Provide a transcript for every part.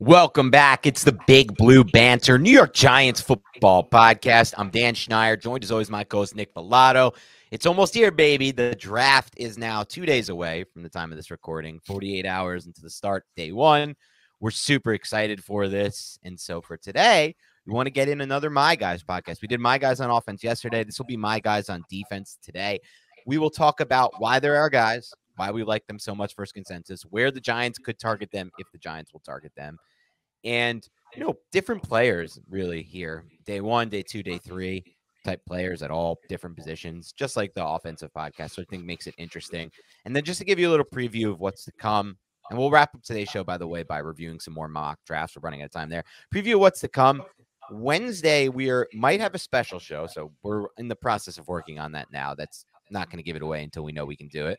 Welcome back. It's the Big Blue Banter, New York Giants football podcast. I'm Dan Schneider, joined as always my co-host Nick Bellato. It's almost here, baby. The draft is now 2 days away from the time of this recording, 48 hours into the start, day one. We're super excited for this. And so for today, we want to get in another My Guys podcast. We did My Guys on offense yesterday. This will be My Guys on defense today. We will talk about why they're our guys, why we like them so much, first consensus, where the Giants could target them if the Giants will target them. And, different players really here. Day one, day two, day three type players at all different positions, just like the offensive podcast. So I think makes it interesting. And then just to give you a little preview of what's to come. And we'll wrap up today's show, by the way, by reviewing some more mock drafts. We're running out of time there. Preview of what's to come. Wednesday, might have a special show. So we're in the process of working on that now. That's not going to give it away until we know we can do it.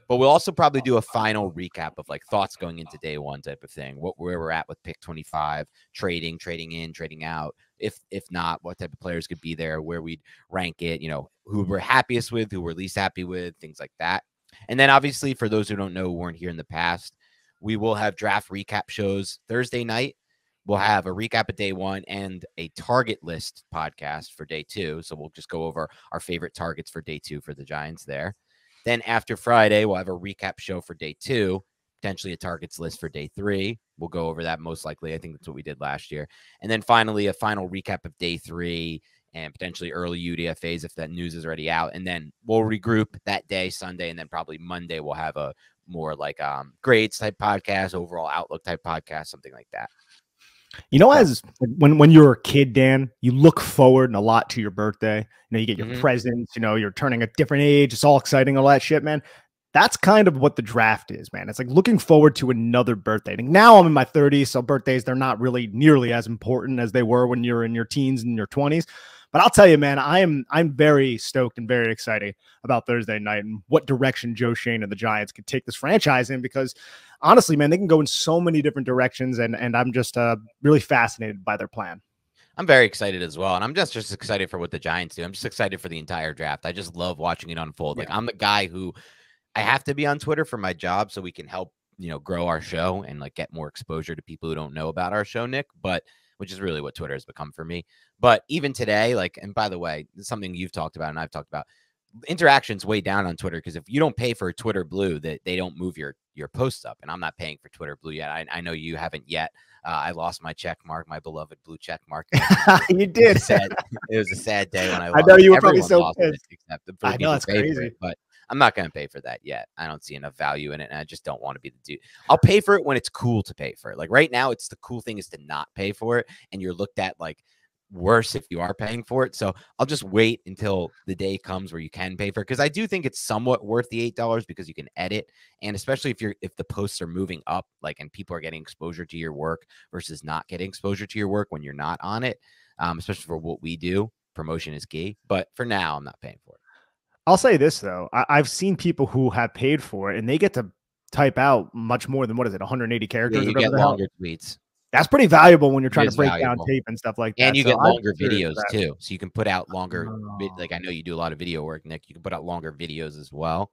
But we'll also probably do a final recap of like thoughts going into day one type of thing, where we're at with pick 25, trading in, trading out. If not, what type of players could be there, where we'd rank it, who we're happiest with, who we're least happy with, things like that. And then obviously for those who don't know, who weren't here in the past, we will have draft recap shows Thursday night. We'll have a recap of day one and a target list podcast for day two. So we'll just go over our favorite targets for day two for the Giants there. Then after Friday, we'll have a recap show for day two, potentially a targets list for day three. We'll go over that most likely. I think that's what we did last year. And then finally, a final recap of day three and potentially early UDFAs if that news is already out. And then we'll regroup that day, Sunday, and then probably Monday we'll have a more like grades type podcast, overall outlook type podcast, something like that. As when you're a kid, Dan, you look forward a lot to your birthday. You get your presents, you're turning a different age. It's all exciting, all that shit, man. That's kind of what the draft is, man. It's like looking forward to another birthday. Now I'm in my 30s, so birthdays, they're not really nearly as important as they were when you're in your teens and your 20s. But I'll tell you, man, I'm very stoked and very excited about Thursday night and what direction Joe Schoen and the Giants could take this franchise in, because honestly, man, they can go in so many different directions, and I'm just really fascinated by their plan. I'm very excited as well, and I'm just excited for what the Giants do. I'm just excited for the entire draft. I just love watching it unfold. Yeah. Like, I'm the guy who I have to be on Twitter for my job so we can help, grow our show and like get more exposure to people who don't know about our show, Nick, which is really what Twitter has become for me. But even today, and by the way, it's something you've talked about and I've talked about, interaction's way down on Twitter, because if you don't pay for Twitter Blue, that they don't move your posts up, and I'm not paying for Twitter Blue yet. I know you haven't yet. I lost my check mark, my beloved blue check mark. You did. It was a sad day when I lost. I know you were probably so pissed. I know, it's crazy, but I'm not going to pay for that yet. I don't see enough value in it, and I just don't want to be the dude. I'll pay for it when it's cool to pay for it. Like right now, it's the cool thing is to not pay for it, and you're looked at like worse if you are paying for it. So I'll just wait until the day comes where you can pay for it, because I do think it's somewhat worth the $8 because you can edit, and especially if the posts are moving up, and people are getting exposure to your work versus not getting exposure to your work when you're not on it, especially for what we do. Promotion is key, but for now, I'm not paying for it. I'll say this though, I've seen people who have paid for it and they get to type out much more than 180 characters. Yeah, you get longer tweets. That's pretty valuable when you're trying to break down tape and stuff like that. And you get longer videos too. So you can put out longer, I know you do a lot of video work, Nick. You can put out longer videos as well.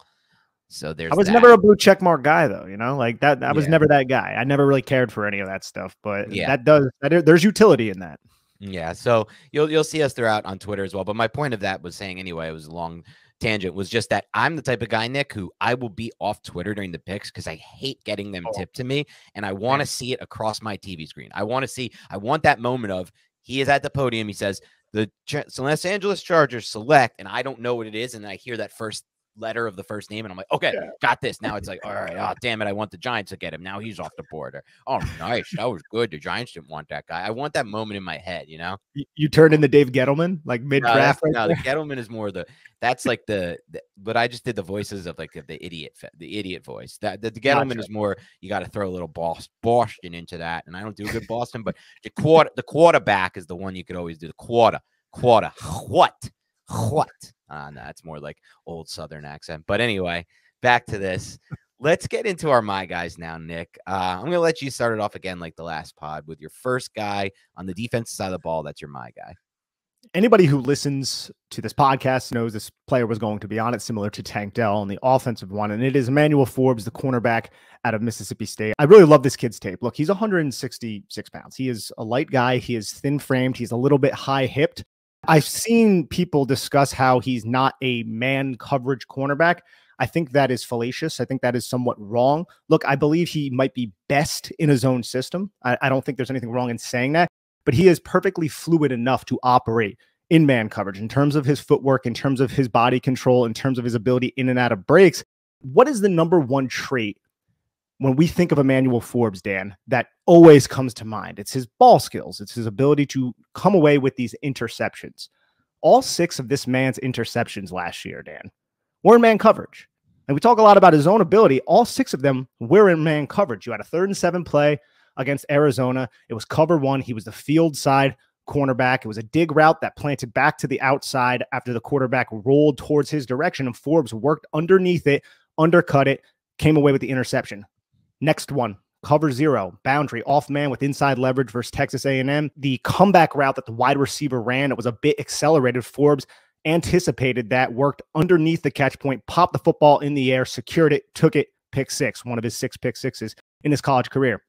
So I was never a blue checkmark guy though, like that. I was never that guy. I never really cared for any of that stuff, but there's utility in that. Yeah. So you'll see us throughout on Twitter as well. But my point of that was saying anyway, it was a long tangent, was just that I'm the type of guy, Nick, who I will be off Twitter during the picks because I hate getting them tipped to me, and I want to see it across my TV screen. I want that moment of he is at the podium. He says the Los Angeles Chargers select, and I don't know what it is, and I hear that first letter of the first name, and I'm like, okay, got this. Now it's like, all right, oh damn it, I want the Giants to get him. Now he's off the board. Oh, nice, that was good. The Giants didn't want that guy. I want that moment in my head, You turned into Dave Gettleman, like mid draft. No, the Gettleman is more that's like but I just did the voices of like the idiot voice. That the Gettleman is more, you got to throw a little Boston into that, and I don't do a good Boston, but the quarterback is the one you could always do. The quarter, what? No, that's more like old Southern accent. But anyway, back to this. Let's get into our My Guys now, Nick. I'm going to let you start it off again like the last pod with your first guy on the defensive side of the ball. That's your My Guy. Anybody who listens to this podcast knows this player was going to be on it, similar to Tank Dell on the offensive one. And it is Emmanuel Forbes, the cornerback out of Mississippi State. I really love this kid's tape. Look, he's 166 pounds. He is a light guy. He is thin framed. He's a little bit high hipped. I've seen people discuss how he's not a man coverage cornerback. I think that is fallacious. I think that is somewhat wrong. Look, I believe he might be best in his own system. I don't think there's anything wrong in saying that. But he is perfectly fluid enough to operate in man coverage in terms of his footwork, in terms of his body control, in terms of his ability in and out of breaks. What is the number one trait when we think of Emmanuel Forbes, Dan, that always comes to mind? It's his ball skills. It's his ability to come away with these interceptions. All 6 of this man's interceptions last year, Dan, were in man coverage. And we talk a lot about his own ability. All 6 of them were in man coverage. You had a 3rd and 7 play against Arizona. It was cover 1. He was the field side cornerback. It was a dig route that planted back to the outside after the quarterback rolled towards his direction, and Forbes worked underneath it, undercut it, came away with the interception. Next one, cover 0, boundary, off man with inside leverage versus Texas A&M. The comeback route that the wide receiver ran, it was a bit accelerated. Forbes anticipated that, worked underneath the catch point, popped the football in the air, secured it, took it, pick 6, one of his 6 pick sixes in his college career.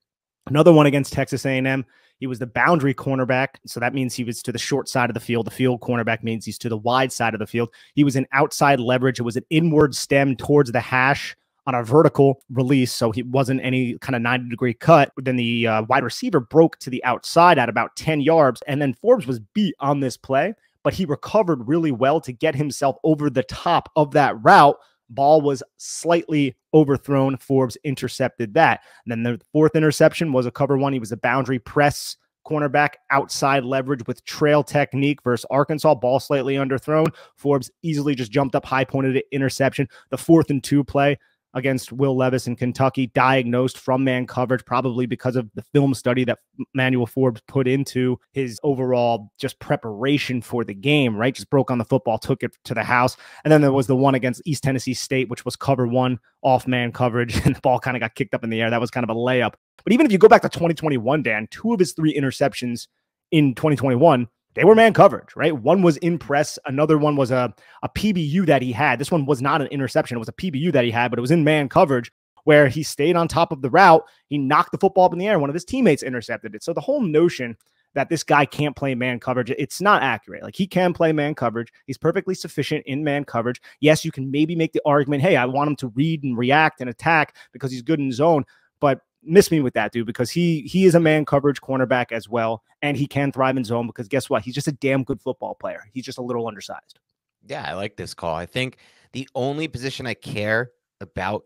Another one against Texas A&M. He was the boundary cornerback, so that means he was to the short side of the field. The field cornerback means he's to the wide side of the field. He was an outside leverage. It was an inward stem towards the hash on a vertical release, so he wasn't any kind of 90-degree cut. Then the wide receiver broke to the outside at about 10 yards, and then Forbes was beat on this play, but he recovered really well to get himself over the top of that route. Ball was slightly overthrown. Forbes intercepted that. And then the 4th interception was a cover 1. He was a boundary press cornerback, outside leverage with trail technique versus Arkansas. Ball slightly underthrown. Forbes easily just jumped up, high pointed it, interception. The 4th and 2 play against Will Levis in Kentucky, diagnosed from man coverage, probably because of the film study that Emmanuel Forbes put into his overall just preparation for the game, right? Just broke on the football, took it to the house. And then there was the one against East Tennessee State, which was cover 1, off man coverage, and the ball kind of got kicked up in the air. That was kind of a layup. But even if you go back to 2021, Dan, 2 of his 3 interceptions in 2021, they were man coverage, right? One was in press. Another one was a PBU that he had. This one was not an interception. It was a PBU that he had, but it was in man coverage where he stayed on top of the route. He knocked the football up in the air. One of his teammates intercepted it. So the whole notion that this guy can't play man coverage, it's not accurate. Like, he can play man coverage. He's perfectly sufficient in man coverage. Yes, you can maybe make the argument, hey, I want him to read and react and attack because he's good in zone, but miss me with that, dude, because he is a man coverage cornerback as well, and he can thrive in zone because guess what? He's just a damn good football player. He's just a little undersized. Yeah, I like this call. I think the only position I care about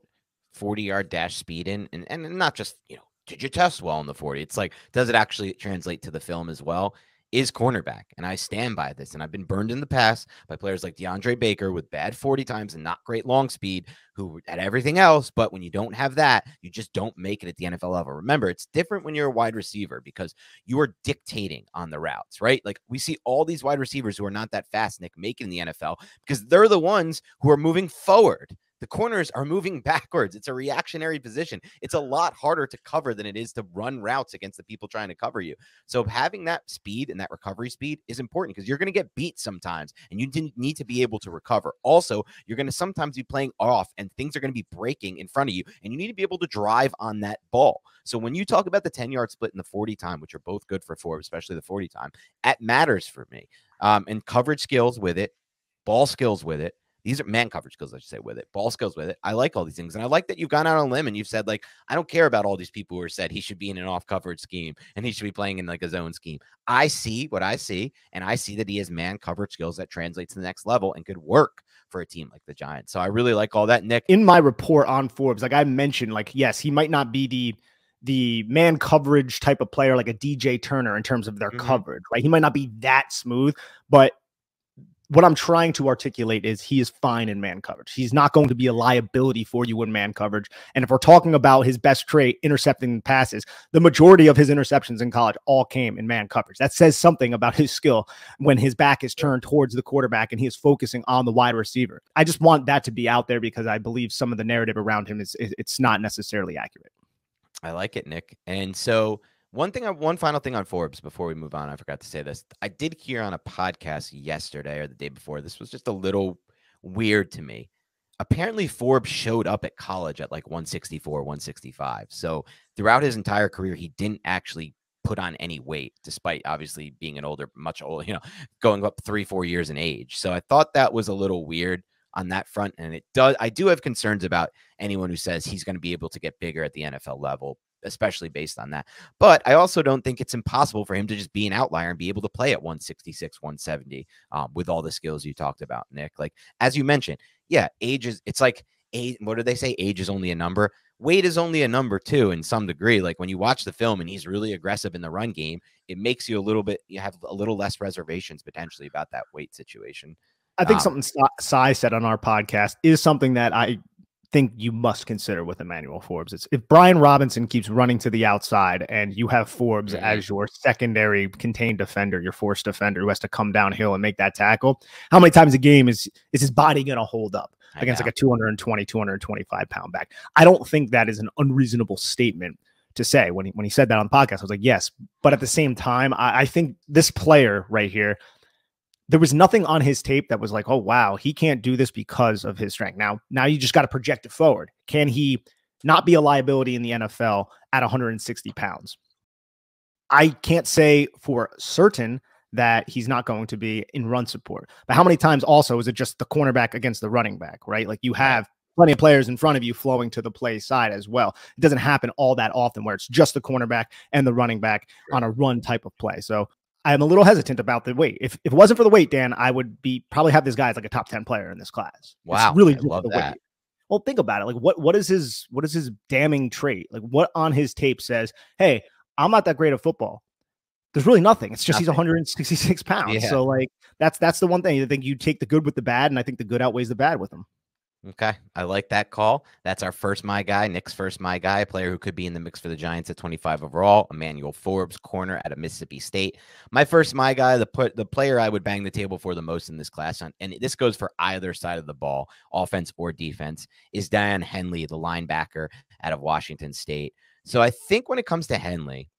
40-yard dash speed in, and not just, did you test well in the 40? It's like, does it actually translate to the film as well? Is cornerback. And I stand by this. And I've been burned in the past by players like DeAndre Baker with bad 40 times and not great long speed, who had everything else. But when you don't have that, you just don't make it at the NFL level. Remember, it's different when you're a wide receiver because you are dictating on the routes, right? Like, we see all these wide receivers who are not that fast, Nick, make it in the NFL because they're the ones who are moving forward. The corners are moving backwards. It's a reactionary position. It's a lot harder to cover than it is to run routes against the people trying to cover you. So having that speed and that recovery speed is important because you're going to get beat sometimes and you need to be able to recover. Also, you're going to sometimes be playing off and things are going to be breaking in front of you and you need to be able to drive on that ball. So when you talk about the 10-yard split and the 40 time, which are both good for Forbes, especially the 40 time, that matters for me. And coverage skills with it, ball skills with it. These are man coverage skills, I should say, with it. Ball skills with it. I like all these things. And I like that you've gone out on a limb and you've said, like, I don't care about all these people who are said he should be in an off coverage scheme and he should be playing in like a zone scheme. I see what I see, and I see that he has man coverage skills that translate to the next level and could work for a team like the Giants. So I really like all that, Nick. In my report on Forbes, like I mentioned, like, yes, he might not be the man coverage type of player like a DJ Turner in terms of their coverage, right? He might not be that smooth, but what I'm trying to articulate is he is fine in man coverage. He's not going to be a liability for you in man coverage. And if we're talking about his best trait, intercepting passes, the majority of his interceptions in college all came in man coverage. That says something about his skill when his back is turned towards the quarterback and he is focusing on the wide receiver. I just want that to be out there because I believe some of the narrative around him it's not necessarily accurate. I like it, Nick. And so One final thing on Forbes before we move on. I forgot to say this. I did hear on a podcast yesterday or the day before. This was just a little weird to me. Apparently, Forbes showed up at college at like 164, 165. So throughout his entire career, he didn't actually put on any weight, despite obviously being much older, going up 3-4 years in age. So I thought that was a little weird on that front. And I do have concerns about anyone who says he's going to be able to get bigger at the NFL level, especially based on that. But I also don't think it's impossible for him to just be an outlier and be able to play at 166, 170 with all the skills you talked about, Nick. Like, as you mentioned, yeah, it's like age. What do they say? Age is only a number. Weight is only a number too, in some degree. Like when you watch the film and he's really aggressive in the run game, it makes you you have a little less reservations potentially about that weight situation. I think something Cy said on our podcast is something that I think you must consider with Emmanuel Forbes. It's if Brian Robinson keeps running to the outside and you have Forbes as your secondary contained defender, your forced defender who has to come downhill and make that tackle, how many times a game is his body going to hold up against like a 220, 225 pound back? I don't think that is an unreasonable statement to say. When he said that on the podcast, I was like, yes. But at the same time, I think this player right here, there was nothing on his tape that was like, oh, wow, he can't do this because of his strength. Now you just got to project it forward. Can he not be a liability in the NFL at 160 pounds? I can't say for certain that he's not going to be in run support. But how many times also is it just the cornerback against the running back, right? Like you have plenty of players in front of you flowing to the play side as well. It doesn't happen all that often where it's just the cornerback and the running back on a run type of play. So I'm a little hesitant about the weight. If it wasn't for the weight, Dan, I would probably have this guy as like a top 10 player in this class. Wow. It's really I love that. Weight. Well, think about it. Like what is his damning trait? Like what on his tape says, hey, I'm not that great at football. There's really nothing. It's just he's 166 pounds. Yeah. So like that's the one thing. I think you take the good with the bad, and I think the good outweighs the bad with him. Okay. I like that call. That's our first my guy, Nick's first my guy, a player who could be in the mix for the Giants at 25 overall, Emmanuel Forbes, corner at Mississippi State. My first my guy, the player I would bang the table for the most in this class, and this goes for either side of the ball, offense or defense, is Daiyan Henley, the linebacker out of Washington State. So I think when it comes to Henley,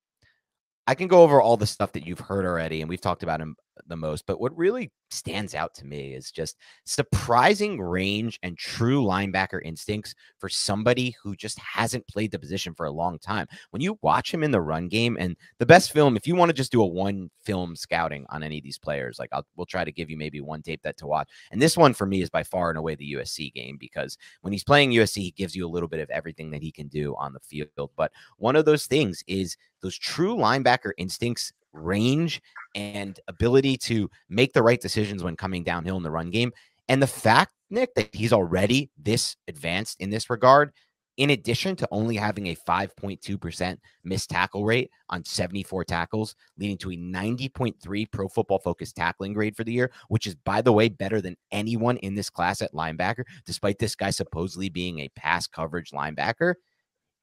I can go over all the stuff that you've heard already, and we've talked about him the most, but what really stands out to me is just surprising range and true linebacker instincts for somebody who just hasn't played the position for a long time. When you watch him in the run game, and the best film, if you want to just do a one film scouting on any of these players, like we'll try to give you maybe one tape that to watch. And this one for me is by far and away the USC game, because when he's playing USC, he gives you a little bit of everything that he can do on the field. But one of those things is those true linebacker instincts, range, and ability to make the right decisions when coming downhill in the run game. And the fact, Nick, that he's already this advanced in this regard, in addition to only having a 5.2% missed tackle rate on 74 tackles, leading to a 90.3 Pro Football Focus tackling grade for the year, which is, by the way, better than anyone in this class at linebacker, despite this guy supposedly being a pass coverage linebacker.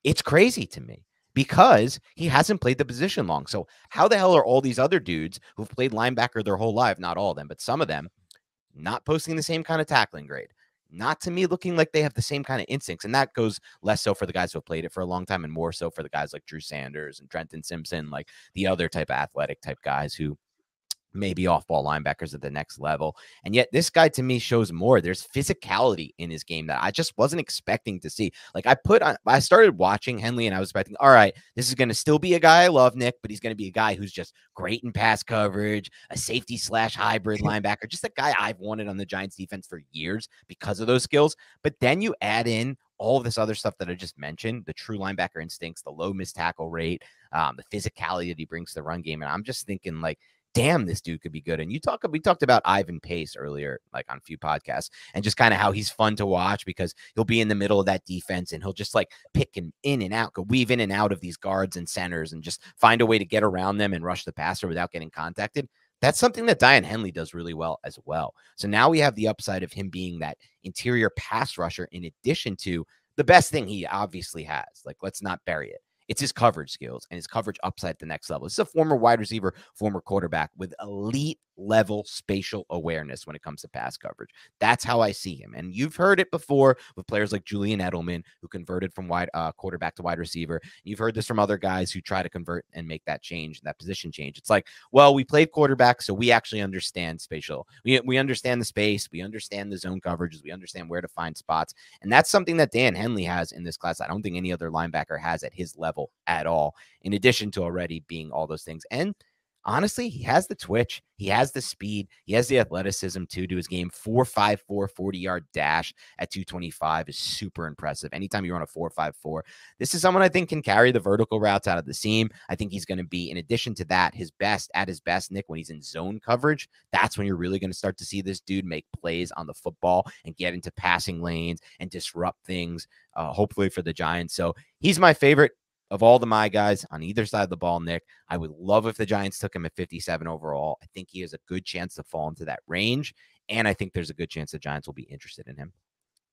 It's crazy to me, because he hasn't played the position long. So how the hell are all these other dudes who've played linebacker their whole life, not all of them, but some of them, not posting the same kind of tackling grade? Not to me looking like they have the same kind of instincts. And that goes less so for the guys who have played it for a long time and more so for the guys like Drew Sanders and Trenton Simpson, like the other type of athletic type guys who maybe off-ball linebackers at the next level. And yet this guy to me shows more. There's physicality in his game that I just wasn't expecting to see. Like I started watching Henley and I was expecting, all right, this is going to still be a guy I love, Nick, but he's going to be a guy who's just great in pass coverage, a safety / hybrid linebacker, just a guy I've wanted on the Giants defense for years because of those skills. But then you add in all of this other stuff that I just mentioned, the true linebacker instincts, the low missed tackle rate, the physicality that he brings to the run game. And I'm just thinking like, damn, this dude could be good. And we talked about Ivan Pace earlier, like on a few podcasts, and just kind of how he's fun to watch because he'll be in the middle of that defense and he'll just like pick him in and out, go weave in and out of these guards and centers and just find a way to get around them and rush the passer without getting contacted. That's something that Daiyan Henley does really well as well. So now we have the upside of him being that interior pass rusher in addition to the best thing he obviously has. Like, let's not bury it. It's his coverage skills and his coverage upside at the next level. This is a former wide receiver, former quarterback with elite level spatial awareness when it comes to pass coverage. That's how I see him. And you've heard it before with players like Julian Edelman, who converted from wide quarterback to wide receiver. You've heard this from other guys who try to convert and make that change, that position change. It's like, well, we played quarterback, so we actually understand spatial. We understand the space. We understand the zone coverages. We understand where to find spots. And that's something that Dan Henley has in this class. I don't think any other linebacker has at his level at all, in addition to already being all those things. And honestly, he has the twitch. He has the speed. He has the athleticism too to his game. 4.54 40-yard dash at 225 is super impressive. Anytime you run a 4.54, this is someone I think can carry the vertical routes out of the seam. I think he's going to be, in addition to that, his best, Nick, when he's in zone coverage. That's when you're really going to start to see this dude make plays on the football and get into passing lanes and disrupt things, hopefully for the Giants. So he's my favorite of all my guys on either side of the ball, Nick. I would love if the Giants took him at 57 overall. I think he has a good chance to fall into that range, and I think there's a good chance the Giants will be interested in him.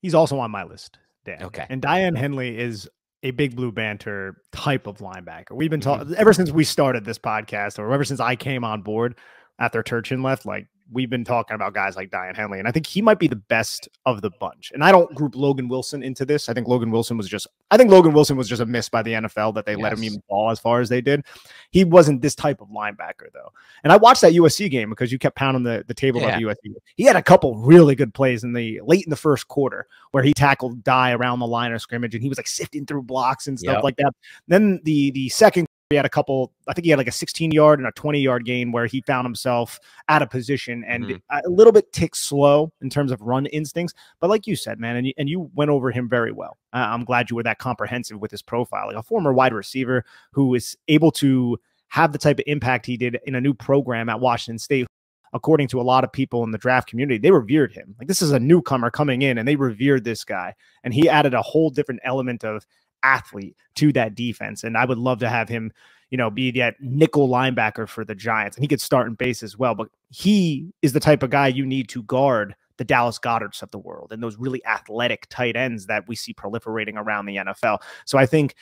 He's also on my list, Dan. Okay. And Dan Henley is a big blue banter type of linebacker. We've been talking ever since we started this podcast, or ever since I came on board after Turchin left, like, we've been talking about guys like Dan Henley, and I think he might be the best of the bunch. And I don't group Logan Wilson into this. I think Logan Wilson was just a miss by the NFL that they let him even fall as far as they did. He wasn't this type of linebacker, though. And I watched that USC game because you kept pounding the table of USC. He had a couple really good plays late in the first quarter where he tackled Dye around the line of scrimmage, and he was like sifting through blocks and stuff like that. Then the second, he had a couple, I think he had like a 16-yard and a 20-yard gain where he found himself out of position and a little bit tick slow in terms of run instincts. But like you said, man, and you went over him very well. I'm glad you were that comprehensive with his profile. Like a former wide receiver who is able to have the type of impact he did in a new program at Washington State. According to a lot of people in the draft community, they revered him. Like, this is a newcomer coming in, and they revered this guy. And he added a whole different element of athlete to that defense. And I would love to have him, be that nickel linebacker for the Giants. And he could start in base as well. But he is the type of guy you need to guard the Dallas Goddards of the world and those really athletic tight ends that we see proliferating around the NFL. So I think,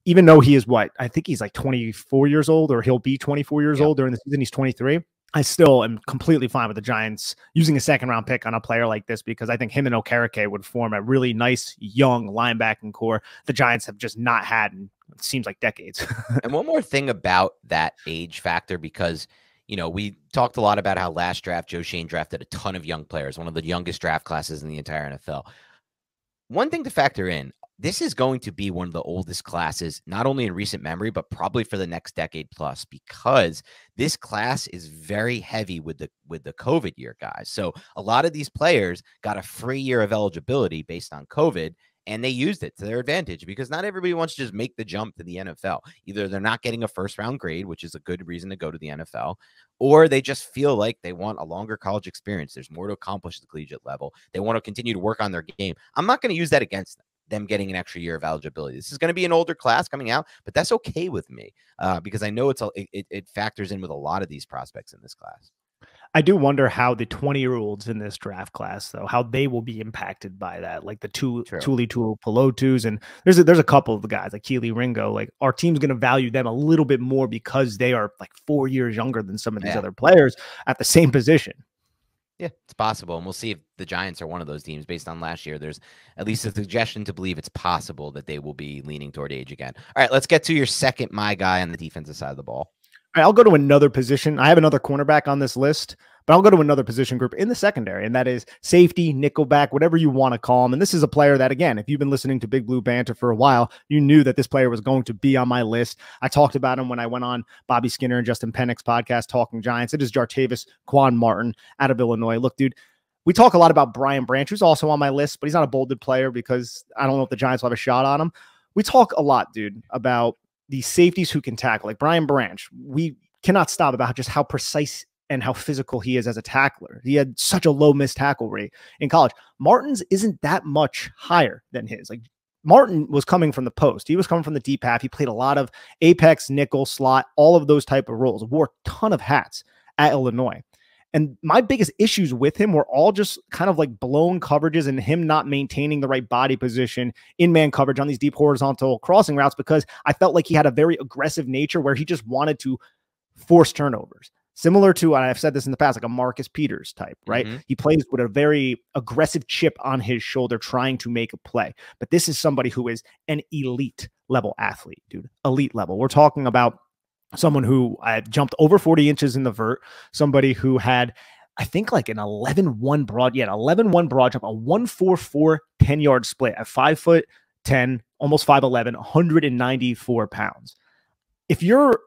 even though he is I think he's like 24 years old, or he'll be 24 years old during the season. He's 23. I still am completely fine with the Giants using a second-round pick on a player like this, because I think him and Okereke would form a really nice young linebacking core the Giants have just not had in, it seems like, decades. And one more thing about that age factor, because we talked a lot about how last draft Joe Schoen drafted a ton of young players, one of the youngest draft classes in the entire NFL. One thing to factor in, this is going to be one of the oldest classes, not only in recent memory, but probably for the next decade plus, because this class is very heavy with the COVID year guys. So a lot of these players got a free year of eligibility based on COVID, and they used it to their advantage, because not everybody wants to just make the jump to the NFL. Either they're not getting a first-round grade, which is a good reason to go to the NFL, or they just feel like they want a longer college experience. There's more to accomplish at the collegiate level. They want to continue to work on their game. I'm not going to use that against them getting an extra year of eligibility. This is going to be an older class coming out, but that's okay with me, because I know it factors in with a lot of these prospects in this class. I do wonder how the 20-year-olds in this draft class, though, how they will be impacted by that. Like the Tuli Tuipulotus, and there's a couple of the guys like Keely Ringo. Like, our team's going to value them a little bit more because they are like 4 years younger than some of these other players at the same position. Yeah, it's possible. And we'll see if the Giants are one of those teams. Based on last year, there's at least a suggestion to believe it's possible that they will be leaning toward age again. All right, let's get to your second my guy on the defensive side of the ball. All right, I'll go to another position. I have another cornerback on this list, but I'll go to another position group in the secondary, and that is safety, nickelback, whatever you want to call him. And this is a player that, again, if you've been listening to Big Blue Banter for a while, you knew that this player was going to be on my list. I talked about him when I went on Bobby Skinner and Justin Pennick's podcast, Talking Giants. It is Jartavis Quan Martin out of Illinois. Look, dude, we talk a lot about Brian Branch, who's also on my list, but he's not a bolded player because I don't know if the Giants will have a shot on him. We talk a lot, dude, about the safeties who can tackle, like Brian Branch. We cannot stop about just how precise and how physical he is as a tackler. He had such a low missed tackle rate in college. Martin's isn't that much higher than his. Like, Martin was coming from the post. He was coming from the deep half. He played a lot of apex, nickel, slot, all of those type of roles. Wore a ton of hats at Illinois. And my biggest issues with him were all just kind of like blown coverages and him not maintaining the right body position in man coverage on these deep horizontal crossing routes, because I felt like he had a very aggressive nature where he just wanted to force turnovers. similar to, and I've said this in the past, like a Marcus Peters type, right? He plays with a very aggressive chip on his shoulder trying to make a play. But this is somebody who is an elite level athlete, dude. Elite level. We're talking about someone who jumped over 40 inches in the vert, somebody who had, I think, like an 11-1 broad, 11-1 broad jump, a 1.44 10-yard split at 5'10", almost 5'11", 194 pounds. If you're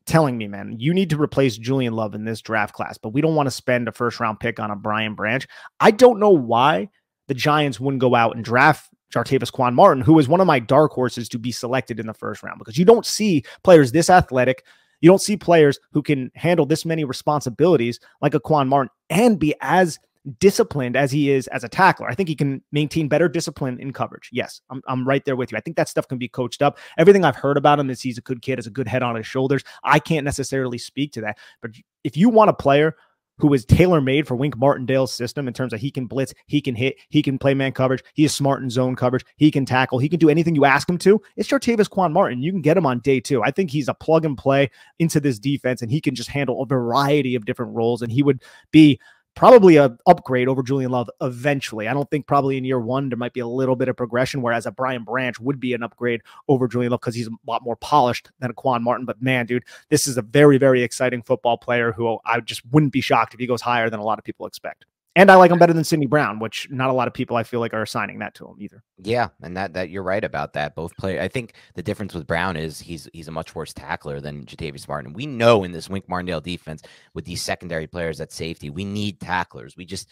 telling me, man, you need to replace Julian Love in this draft class, but we don't want to spend a first-round pick on a Brian Branch, I don't know why the Giants wouldn't go out and draft Jartavis Quan Martin, who is one of my dark horses to be selected in the first round, because you don't see players this athletic. You don't see players who can handle this many responsibilities like a Quan Martin and be as disciplined as he is as a tackler. I think he can maintain better discipline in coverage. Yes, I'm right there with you. I think that stuff can be coached up. Everything I've heard about him is he's a good kid, has a good head on his shoulders. I can't necessarily speak to that. But if you want a player who is tailor-made for Wink Martindale's system in terms of he can blitz, he can hit, he can play man coverage, he is smart in zone coverage, he can tackle, he can do anything you ask him to, it's Jartavis Quan Martin. You can get him on day 2. I think he's a plug and play into this defense, and he can just handle a variety of different roles, and he would be probably an upgrade over Julian Love eventually. I don't think probably in year 1 there might be a little bit of progression, whereas a Brian Branch would be an upgrade over Julian Love because he's a lot more polished than a Quan Martin. But man, dude, this is a very, very exciting football player who I just wouldn't be shocked if he goes higher than a lot of people expect. And I like him better than Sidney Brown, which not a lot of people I feel like are assigning that to him either. Yeah, and that you're right about that. Both play. I think the difference with Brown is he's a much worse tackler than Jartavis Martin. We know in this Wink Martindale defense with these secondary players at safety, we need tacklers. We just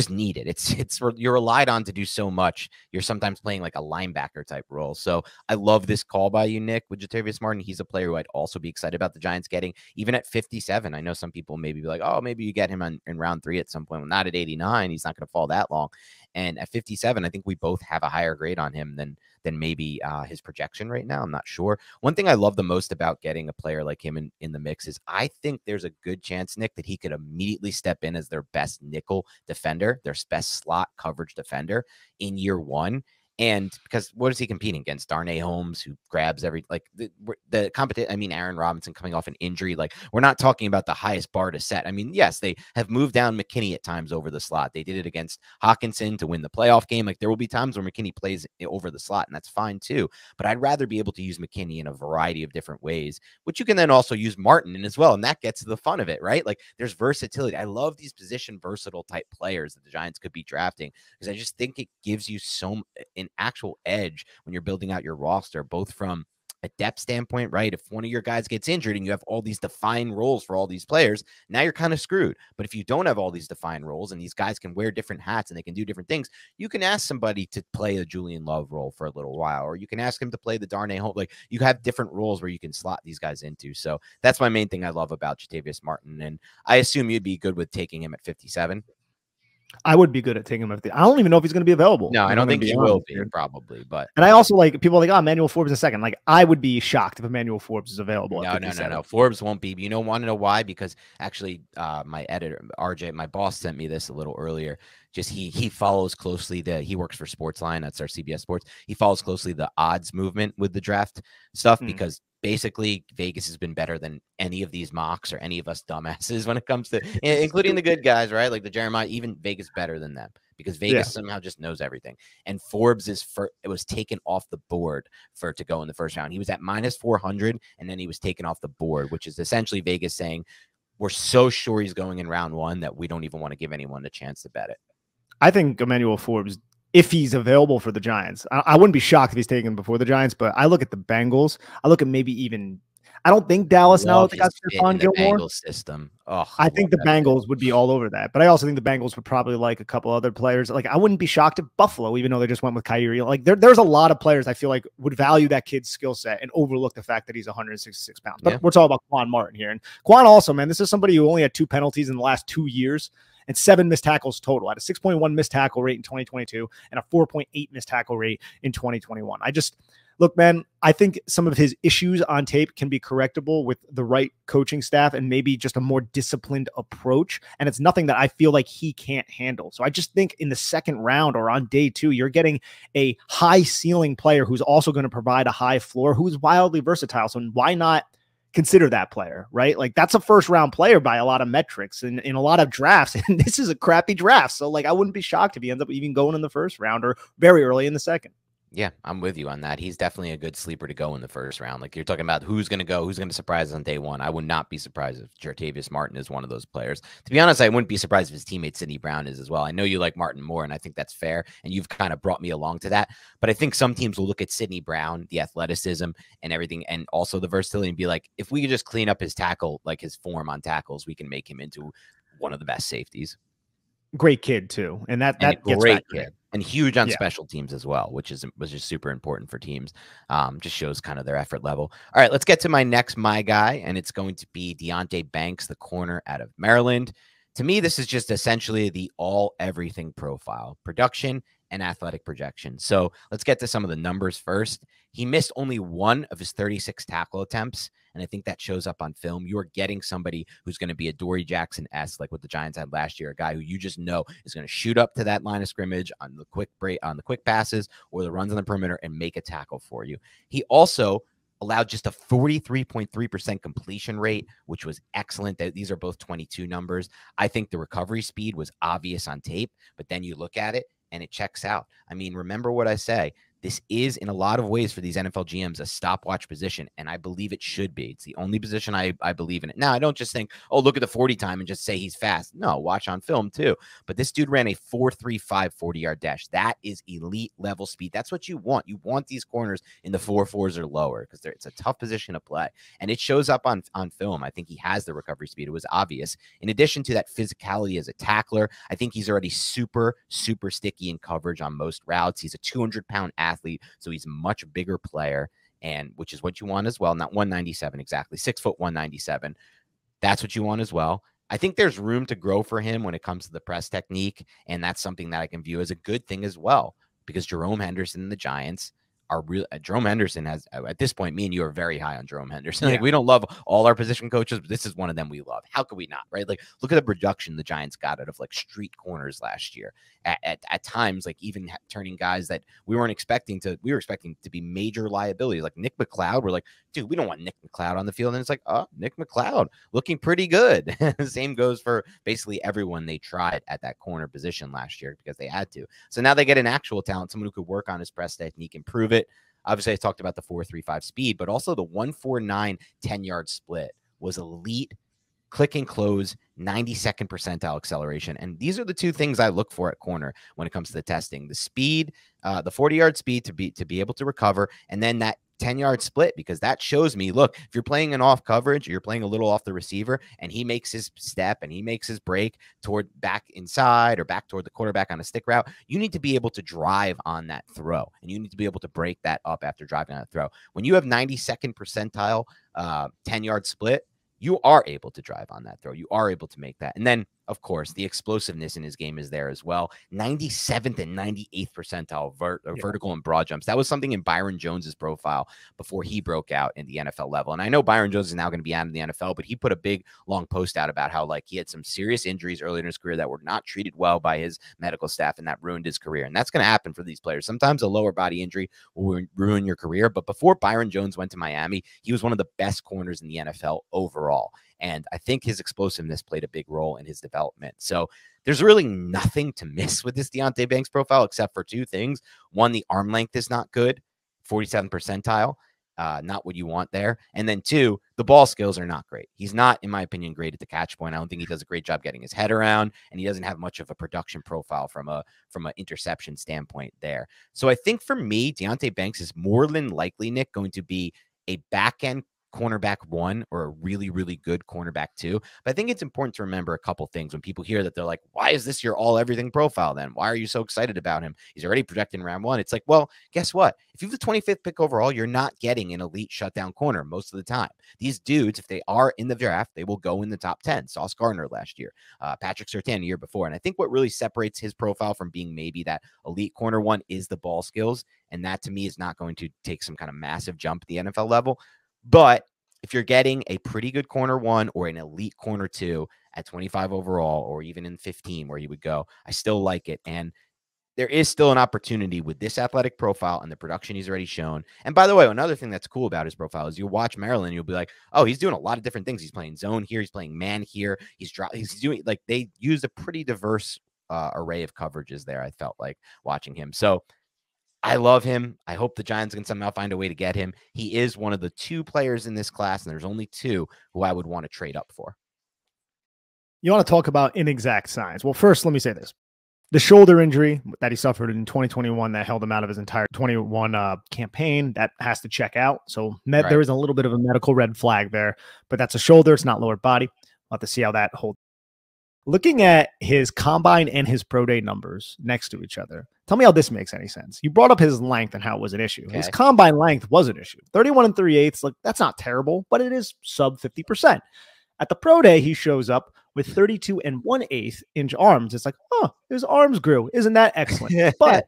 need it. It's you're relied on to do so much. You're sometimes playing like a linebacker type role. So I love this call by you, Nick, with Jartavis Martin. He's a player who I'd also be excited about the Giants getting, even at 57. I know some people maybe be like, oh, maybe you get him in round 3 at some point. Well, not at 89. He's not going to fall that long. And at 57, I think we both have a higher grade on him than maybe his projection right now. I'm not sure. One thing I love the most about getting a player like him in the mix is I think there's a good chance, Nick, that he could immediately step in as their best nickel defender, their best slot coverage defender in year 1. And because what is he competing against? Darnay Holmes, who grabs the competition. I mean, Aaron Robinson coming off an injury. Like, we're not talking about the highest bar to set. I mean, yes, they have moved down McKinney at times over the slot. They did it against Hawkinson to win the playoff game. Like, there will be times where McKinney plays over the slot, and that's fine too. But I'd rather be able to use McKinney in a variety of different ways, which you can then also use Martin in as well. And that gets to the fun of it, right? Like, there's versatility. I love these position versatile type players that the Giants could be drafting, because I just think it gives you an actual edge when you're building out your roster, both from a depth standpoint, right? If one of your guys gets injured and you have all these defined roles for all these players, now you're kind of screwed. But if you don't have all these defined roles and these guys can wear different hats and they can do different things, you can ask somebody to play the Julian Love role for a little while, or you can ask him to play the Darnay Holmes. Like, you have different roles where you can slot these guys into. So that's my main thing I love about Jartavis Martin. And I assume you'd be good with taking him at 57. I would be good at taking him at I don't even know if he's going to be available. No, I don't think he will be, probably. But and I also like people are like, oh, Emmanuel Forbes a second. Like, I would be shocked if Emmanuel Forbes is available. No. Forbes won't be. You don't want to know why? Because actually, my editor, RJ, my boss, sent me this a little earlier. Just he follows closely he works for Sportsline. That's our CBS Sports. He follows closely the odds movement with the draft stuff because basically Vegas has been better than any of these mocks or any of us dumbasses when it comes to, including the good guys, right? Like the Jeremiah, even Vegas better than them because Vegas somehow just knows everything. And Forbes it was taken off the board to go in the first round. He was at -400 and then he was taken off the board, which is essentially Vegas saying, we're so sure he's going in round 1 that we don't even want to give anyone a chance to bet it. I think Emmanuel Forbes, if he's available for the Giants, I wouldn't be shocked if he's taken before the Giants, but I look at the Bengals. I look at maybe even, I don't think Dallas now they got Stephon Gilmore. Bengals system. Oh, I think the Bengals would be all over that, but I also think the Bengals would probably like a couple other players. Like, I wouldn't be shocked if Buffalo, even though they just went with Kyrie. Like, there's a lot of players I feel like would value that kid's skill set and overlook the fact that he's 166 pounds. But we're talking about Quan Martin here. And Quan also, man, this is somebody who only had 2 penalties in the last 2 years and 7 missed tackles total. At a 6.1 missed tackle rate in 2022 and a 4.8 missed tackle rate in 2021. Look, man, I think some of his issues on tape can be correctable with the right coaching staff and maybe just a more disciplined approach. And it's nothing that I feel like he can't handle. So I just think in the second round or on day 2, you're getting a high ceiling player who's also going to provide a high floor, who's wildly versatile. So why not consider that player, right? Like that's a first round player by a lot of metrics and in a lot of drafts. And this is a crappy draft. So like, I wouldn't be shocked if he ends up even going in the first round or very early in the second. Yeah, I'm with you on that. He's definitely a good sleeper to go in the first round. Like you're talking about who's going to go, who's going to surprise on day one. I would not be surprised if Jartavius Martin is one of those players. To be honest, I wouldn't be surprised if his teammate Sidney Brown is as well. I know you like Martin more, and I think that's fair, and you've kind of brought me along to that. But I think some teams will look at Sidney Brown, the athleticism and everything, and also the versatility, and be like, if we could just clean up his tackle, like his form on tackles, we can make him into one of the best safeties. Great kid too, and that gets great back kid. And huge on special teams as well, which is super important for teams. Just shows kind of their effort level. All right, let's get to my guy, and it's going to be Deonte Banks, the corner out of Maryland. To me, this is just essentially the all-everything profile, production and athletic projection. So let's get to some of the numbers first. He missed only one of his 36 tackle attempts, and I think that shows up on film. You are getting somebody who's going to be a Dory Jackson-esque, like what the Giants had last year, a guy who you just know is going to shoot up to that line of scrimmage on the quick break, on the quick passes or the runs on the perimeter and make a tackle for you. He also allowed just a 43.3% completion rate, which was excellent. These are both 22 numbers. I think the recovery speed was obvious on tape, but then you look at it and it checks out. I mean, remember what I say. This is, in a lot of ways for these NFL GMs, a stopwatch position, and I believe it should be. It's the only position I believe in it. Now, I don't just think, oh, look at the 40 time and just say he's fast. No, watch on film too. But this dude ran a 4.35 40-yard dash. That is elite level speed. That's what you want. You want these corners in the 4.4s or lower because it's a tough position to play, and it shows up on film. I think he has the recovery speed. It was obvious. In addition to that physicality as a tackler, I think he's already super sticky in coverage on most routes. He's a 200-pound athlete, so he's a much bigger player, and which is what you want as well. Not 197 exactly, 6 foot 197. That's what you want as well. I think there's room to grow for him when it comes to the press technique, and that's something that I can view as a good thing as well, because Jerome Henderson and the Giants are real. Jerome Henderson has, at this point, me and you are very high on Jerome Henderson. Like, we don't love all our position coaches, but this is one of them we love. How could we not, right? Like, look at the production the Giants got out of like street corners last year. At times, like even turning guys that we were expecting to be major liabilities, like Nick McCloud. We're like, dude, we don't want Nick McCloud on the field, and it's like, oh, Nick McCloud looking pretty good. The same goes for basically everyone they tried at that corner position last year because they had to. So now they get an actual talent, someone who could work on his press technique, improve it. Obviously, I talked about the 4.35 speed, but also the 1.49 10-yard split was elite. Click and close, 92nd percentile acceleration. And these are the two things I look for at corner when it comes to the testing: the speed, the 40-yard speed to be able to recover, and then that 10-yard split, because that shows me, look, if you're playing an off coverage, you're playing a little off the receiver, and he makes his step and he makes his break toward back inside or back toward the quarterback on a stick route, you need to be able to drive on that throw, and you need to be able to break that up after driving on a throw. When you have 92nd percentile 10-yard split, you are able to drive on that throw. You are able to make that. And then, of course, the explosiveness in his game is there as well. 97th and 98th percentile vertical and broad jumps. That was something in Byron Jones's profile before he broke out in the NFL level. And I know Byron Jones is now going to be out in the NFL, but he put a big, long post out about how like he had some serious injuries earlier in his career that were not treated well by his medical staff, and that ruined his career. And that's going to happen for these players. Sometimes a lower body injury will ruin your career. But before Byron Jones went to Miami, he was one of the best corners in the NFL overall. And I think his explosiveness played a big role in his development. So there's really nothing to miss with this Deonte Banks profile except for two things. One, the arm length is not good, 47th percentile, not what you want there. And then two, the ball skills are not great. He's not, in my opinion, great at the catch point. I don't think he does a great job getting his head around, and he doesn't have much of a production profile from an interception standpoint there. So I think for me, Deonte Banks is more than likely, Nick, going to be a back-end cornerback 1 or a really, really good cornerback 2. But I think it's important to remember a couple things when people hear that. They're like, why is this your all everything profile then? Why are you so excited about him? He's already projected in round 1. It's like, well, guess what? If you have the 25th pick overall, you're not getting an elite shutdown corner most of the time. These dudes, if they are in the draft, they will go in the top 10. Sauce Gardner last year, Patrick Surtain the year before. And I think what really separates his profile from being maybe that elite corner 1 is the ball skills. And that to me is not going to take some kind of massive jump at the NFL level. But if you're getting a pretty good corner 1 or an elite corner 2 at 25 overall, or even in 15 where you would go, I still like it. And there is still an opportunity with this athletic profile and the production he's already shown. And by the way, another thing that's cool about his profile is you watch Maryland, you'll be like, oh, he's doing a lot of different things. He's playing zone here, he's playing man here, he's doing, like, they used a pretty diverse array of coverages there, I felt like, watching him. So I love him. I hope the Giants can somehow find a way to get him. He is one of the 2 players in this class, and there's only 2 who I would want to trade up for. You want to talk about inexact science? Well, first, let me say this. The shoulder injury that he suffered in 2021 that held him out of his entire 21 campaign, that has to check out. So right. There is a little bit of a medical red flag there, but that's a shoulder. It's not lower body. We'll have to see how that holds. Looking at his combine and his pro day numbers next to each other, tell me how this makes any sense. You brought up his length and how it was an issue. Okay. His combine length was an issue. 31 3/8. Like, that's not terrible, but it is sub 50%. At the pro day, he shows up with 32 1/8 inch arms. It's like, oh, his arms grew. Isn't that excellent? But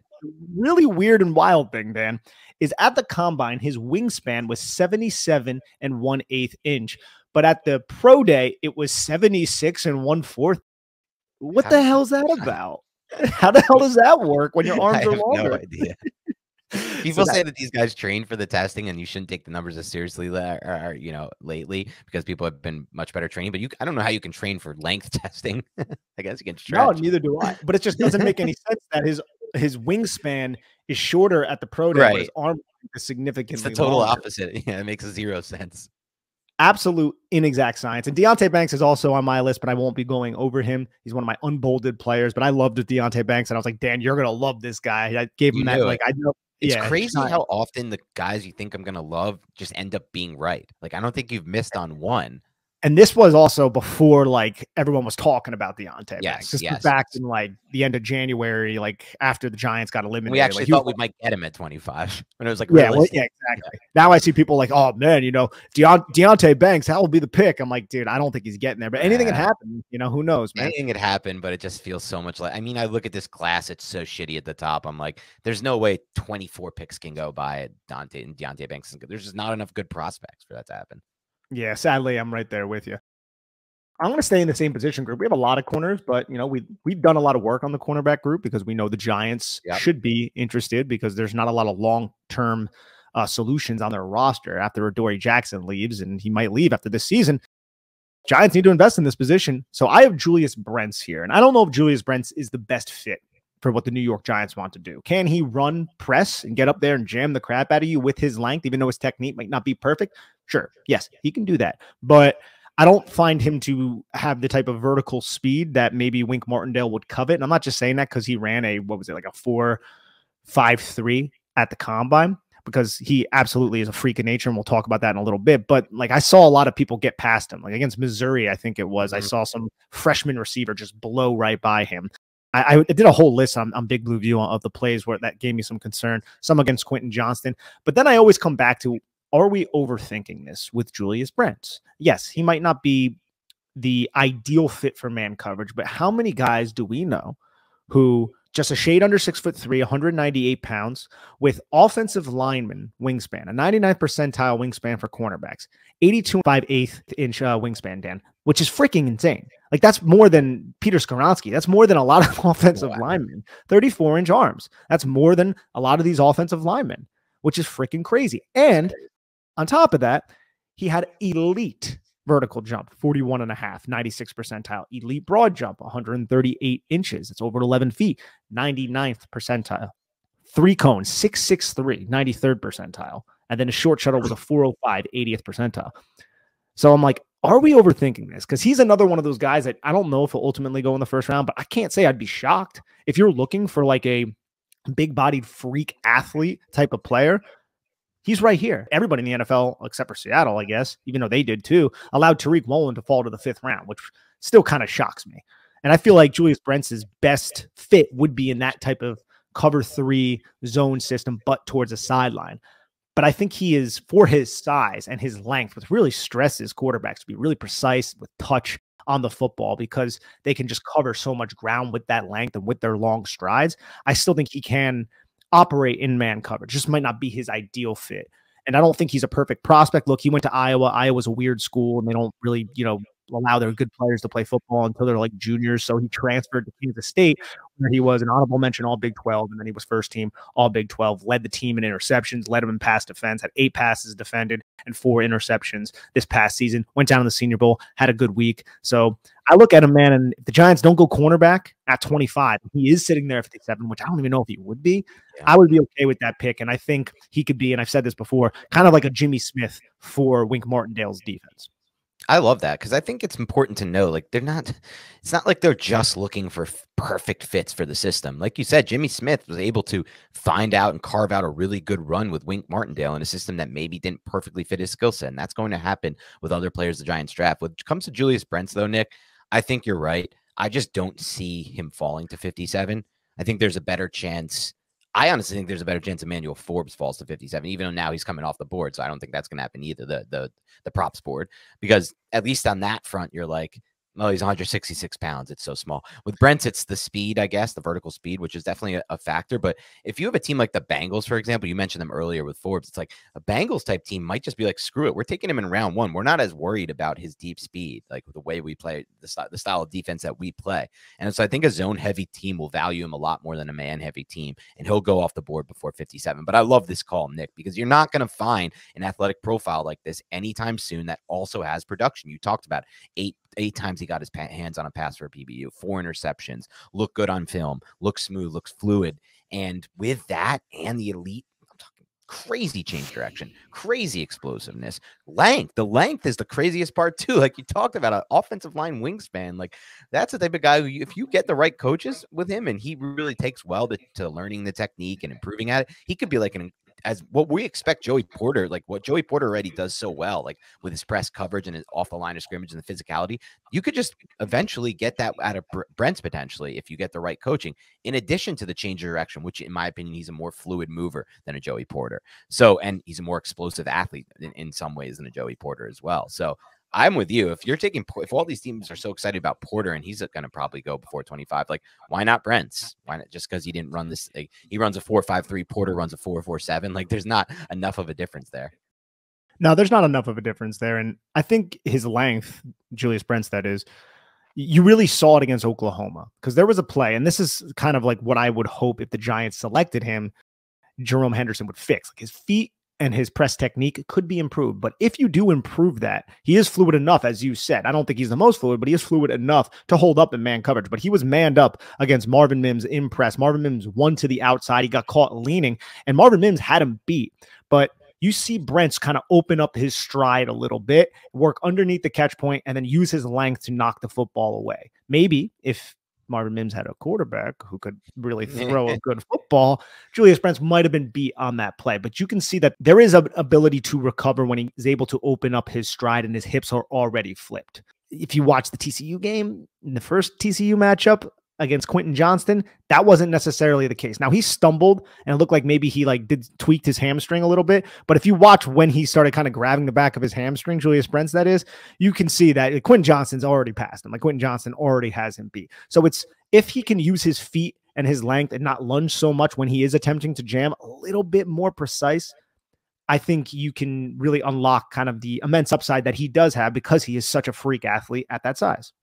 really weird and wild thing, Dan, is at the combine, his wingspan was 77 1/8 inch. But at the pro day, it was 76 1/4. What the hell is that about? How the hell does that work when your arms are longer? No idea. People say that these guys train for the testing and you shouldn't take the numbers as seriously lately, because people have been much better training. But I don't know how you can train for length testing. I guess you can stretch. No, neither do I. But it just doesn't make any sense that his wingspan is shorter at the pro day, right, but his arm is significantly It's the total longer. opposite. Yeah, it makes 0 sense. Absolute inexact science. And Deonte Banks is also on my list, but I won't be going over him. He's one of my unbolded players, but I loved Deonte Banks, and I was like, Dan, you're going to love this guy. I gave him that. Like, I know. It's crazy how often the guys you think I'm going to love just end up being right. Like, I don't think you've missed on one. And this was also before, like, everyone was talking about Deonte Banks. This was back in, like, the end of January, like, after the Giants got eliminated. We actually thought we might get him at 25. When it was like, yeah, exactly. Yeah. Now I see people like, oh, man, Deonte Banks, that will be the pick. I'm like, dude, I don't think he's getting there. But anything can happen. Who knows, man? Anything could happen, but it just feels so much like, I mean, I look at this class, it's so shitty at the top. I'm like, there's no way 24 picks can go by at Deonte Banks. There's just not enough good prospects for that to happen. Yeah, sadly, I'm right there with you. I'm going to stay in the same position group. We have a lot of corners, but we've done a lot of work on the cornerback group because we know the Giants should be interested, because there's not a lot of long-term solutions on their roster after Adoree Jackson leaves, and he might leave after this season. Giants need to invest in this position. So I have Julius Brents here, and I don't know if Julius Brents is the best fit for what the New York Giants want to do. Can he run press and get up there and jam the crap out of you with his length, even though his technique might not be perfect? Sure. Yes, he can do that. But I don't find him to have the type of vertical speed that maybe Wink Martindale would covet. And I'm not just saying that because he ran a 4.53 at the combine, because he absolutely is a freak of nature. And we'll talk about that in a little bit. But like, I saw a lot of people get past him, like against Missouri, I think it was. I saw some freshman receiver just blow right by him. I did a whole list on Big Blue View of the plays where that gave me some concern, some against Quentin Johnston. But then I always come back to, are we overthinking this with Julius Brents? Yes, he might not be the ideal fit for man coverage, but how many guys do we know who just a shade under 6'3", 198 pounds, with offensive lineman wingspan, a 99th percentile wingspan for cornerbacks, 82 5/8 inch wingspan, Dan, which is freaking insane. Like, that's more than Peter Skoronski. That's more than a lot of offensive linemen. 34-inch arms. That's more than a lot of these offensive linemen, which is freaking crazy. And on top of that, he had elite vertical jump, 41.5, 96th percentile. Elite broad jump, 138 inches. It's over 11 feet, 99th percentile. 3 cones, 6'6", 93rd percentile. And then a short shuttle was a 405, 80th percentile. So I'm like, are we overthinking this? Because he's another one of those guys that I don't know if he'll ultimately go in the first round, but I can't say I'd be shocked. If you're looking for like a big-bodied freak athlete type of player, he's right here. Everybody in the NFL, except for Seattle, I guess, even though they did too, allowed Tariq Woolen to fall to the 5th round, which still kind of shocks me. And I feel like Julius Brents' best fit would be in that type of cover 3 zone system, but towards a sideline. But I think he is, for his size and his length, which really stresses quarterbacks to be really precise with touch on the football, because they can just cover so much ground with that length and with their long strides. I still think he can operate in man coverage. Just might not be his ideal fit. And I don't think he's a perfect prospect. Look, he went to Iowa. Iowa's a weird school, and they don't really, allow their good players to play football until they're like juniors. So he transferred to Kansas State, where he was an honorable mention All Big 12, and then he was first team All Big 12, led the team in interceptions, led them in pass defense, had 8 passes defended and 4 interceptions this past season, went down in the Senior Bowl, had a good week. So I look at him, man, and if the Giants don't go cornerback at 25, he is sitting there at 57, which I don't even know if he would be. Yeah. I would be okay with that pick, and I think he could be, and I've said this before, kind of like a Jimmy Smith for Wink Martindale's defense. I love that because I think it's important to know, like, it's not like they're just looking for perfect fits for the system. Like you said, Jimmy Smith was able to find out and carve out a really good run with Wink Martindale in a system that maybe didn't perfectly fit his skill set. And that's going to happen with other players the Giants draft. When it comes to Julius Brents, though, Nick, I think you're right. I just don't see him falling to 57. I think there's a better chance. I honestly think there's a better chance Emmanuel Forbes falls to 57, even though now he's coming off the board. So I don't think that's going to happen either, the props board, because at least on that front, you're like, oh, he's 166 pounds. It's so small. With Brents, it's the speed, I guess, the vertical speed, which is definitely a factor. But if you have a team like the Bengals, for example, you mentioned them earlier with Forbes, it's like a Bengals type team might just be like, screw it. We're taking him in round 1. We're not as worried about his deep speed, like the way we play, the style of defense that we play. And so I think a zone heavy team will value him a lot more than a man heavy team. And he'll go off the board before 57. But I love this call, Nick, because you're not going to find an athletic profile like this anytime soon that also has production. You talked about 8 times he got his hands on a pass for a PBU, 4 interceptions, look good on film, looks smooth, looks fluid. And with that and the elite, I'm talking crazy change direction, crazy explosiveness, length. The length is the craziest part too. Like you talked about, an offensive line wingspan. Like that's the type of guy who, if you get the right coaches with him and he really takes well to learning the technique and improving at it, he could be like as what we expect Joey Porter, like what Joey Porter already does so well, like with his press coverage and his off the line of scrimmage and the physicality. You could just eventually get that out of Brents potentially if you get the right coaching, in addition to the change of direction, which in my opinion, he's a more fluid mover than a Joey Porter. So, and he's a more explosive athlete in some ways than a Joey Porter as well. So I'm with you. If all these teams are so excited about Porter and he's going to probably go before 25, like why not Brents? Why not? Just because he didn't run this, like, he runs a 4.53, Porter runs a 4.47. Like there's not enough of a difference there. No, there's not enough of a difference there. And I think his length, Julius Brents, that is, you really saw it against Oklahoma because there was a play, and this is kind of like what I would hope if the Giants selected him, Jerome Henderson would fix. Like his feet and his press technique could be improved. But if you do improve that, he is fluid enough, as you said. I don't think he's the most fluid, but he is fluid enough to hold up in man coverage. But he was manned up against Marvin Mims in press. Marvin Mims won to the outside. He got caught leaning, and Marvin Mims had him beat. But you see Brents kind of open up his stride a little bit, work underneath the catch point, and then use his length to knock the football away. Maybe if Marvin Mims had a quarterback who could really throw a good football, Julius Brents might have been beat on that play. But you can see that there is an ability to recover when he is able to open up his stride and his hips are already flipped. If you watch the TCU game, in the first TCU matchup against Quentin Johnston, that wasn't necessarily the case. Now he stumbled and it looked like maybe he tweaked his hamstring a little bit. But if you watch when he started kind of grabbing the back of his hamstring, Julius Brents, that is, you can see that Quentin Johnston's already passed him. Like Quentin Johnston already has him beat. So it's, if he can use his feet and his length and not lunge so much when he is attempting to jam, a little bit more precise, I think you can really unlock kind of the immense upside that he does have because he is such a freak athlete at that size.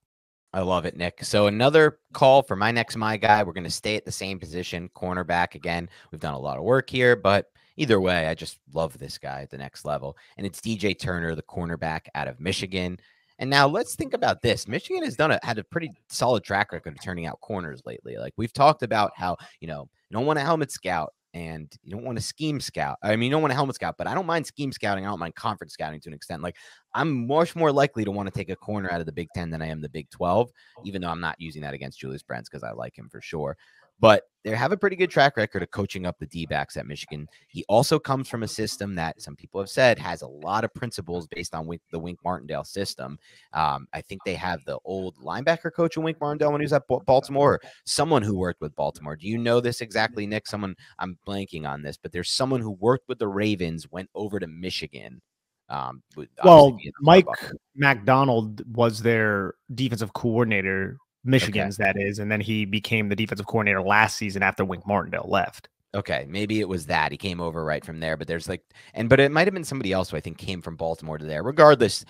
I love it, Nick. So another call for my guy. We're going to stay at the same position, cornerback. Again, we've done a lot of work here, but either way, I just love this guy at the next level. And it's DJ Turner, the cornerback out of Michigan. And now let's think about this. Michigan has had a pretty solid track record of turning out corners lately. Like we've talked about how, you don't want a helmet scout and you don't want to scheme scout. I mean, you don't want a helmet scout, but I don't mind scheme scouting. I don't mind conference scouting to an extent. Like I'm much more likely to want to take a corner out of the Big 10 than I am the Big 12, even though I'm not using that against Julius Brents because I like him for sure. But they have a pretty good track record of coaching up the D-backs at Michigan. He also comes from a system that some people have said has a lot of principles based on the Wink Martindale system. I think they have the old linebacker coach of Wink Martindale when he was at Baltimore, or someone who worked with Baltimore. Do you know this exactly, Nick? I'm blanking on this, but there's someone who worked with the Ravens, went over to Michigan. Well, Mike McDonald was their defensive coordinator, Michigan's, okay. That is, and then he became the defensive coordinator last season after Wink Martindale left. Okay, maybe it was that he came over right from there, but there's but it might have been somebody else who I think came from Baltimore to there. Regardless,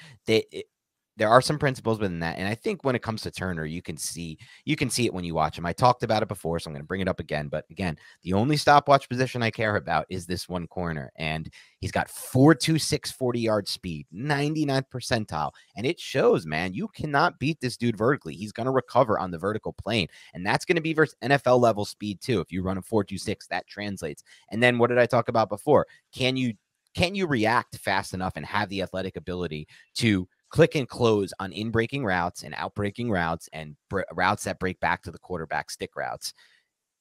there are some principles within that. And I think when it comes to Turner, you can see it when you watch him. I talked about it before, so I'm going to bring it up again. But again, the only stopwatch position I care about is this one corner. And he's got 4.26 40-yard speed, 99th percentile. And it shows, man, you cannot beat this dude vertically. He's going to recover on the vertical plane. And that's going to be versus NFL level speed too. If you run a 4.26, that translates. And then what did I talk about before? Can you react fast enough and have the athletic ability to click and close on in-breaking routes and out-breaking routes and routes that break back to the quarterback, stick routes?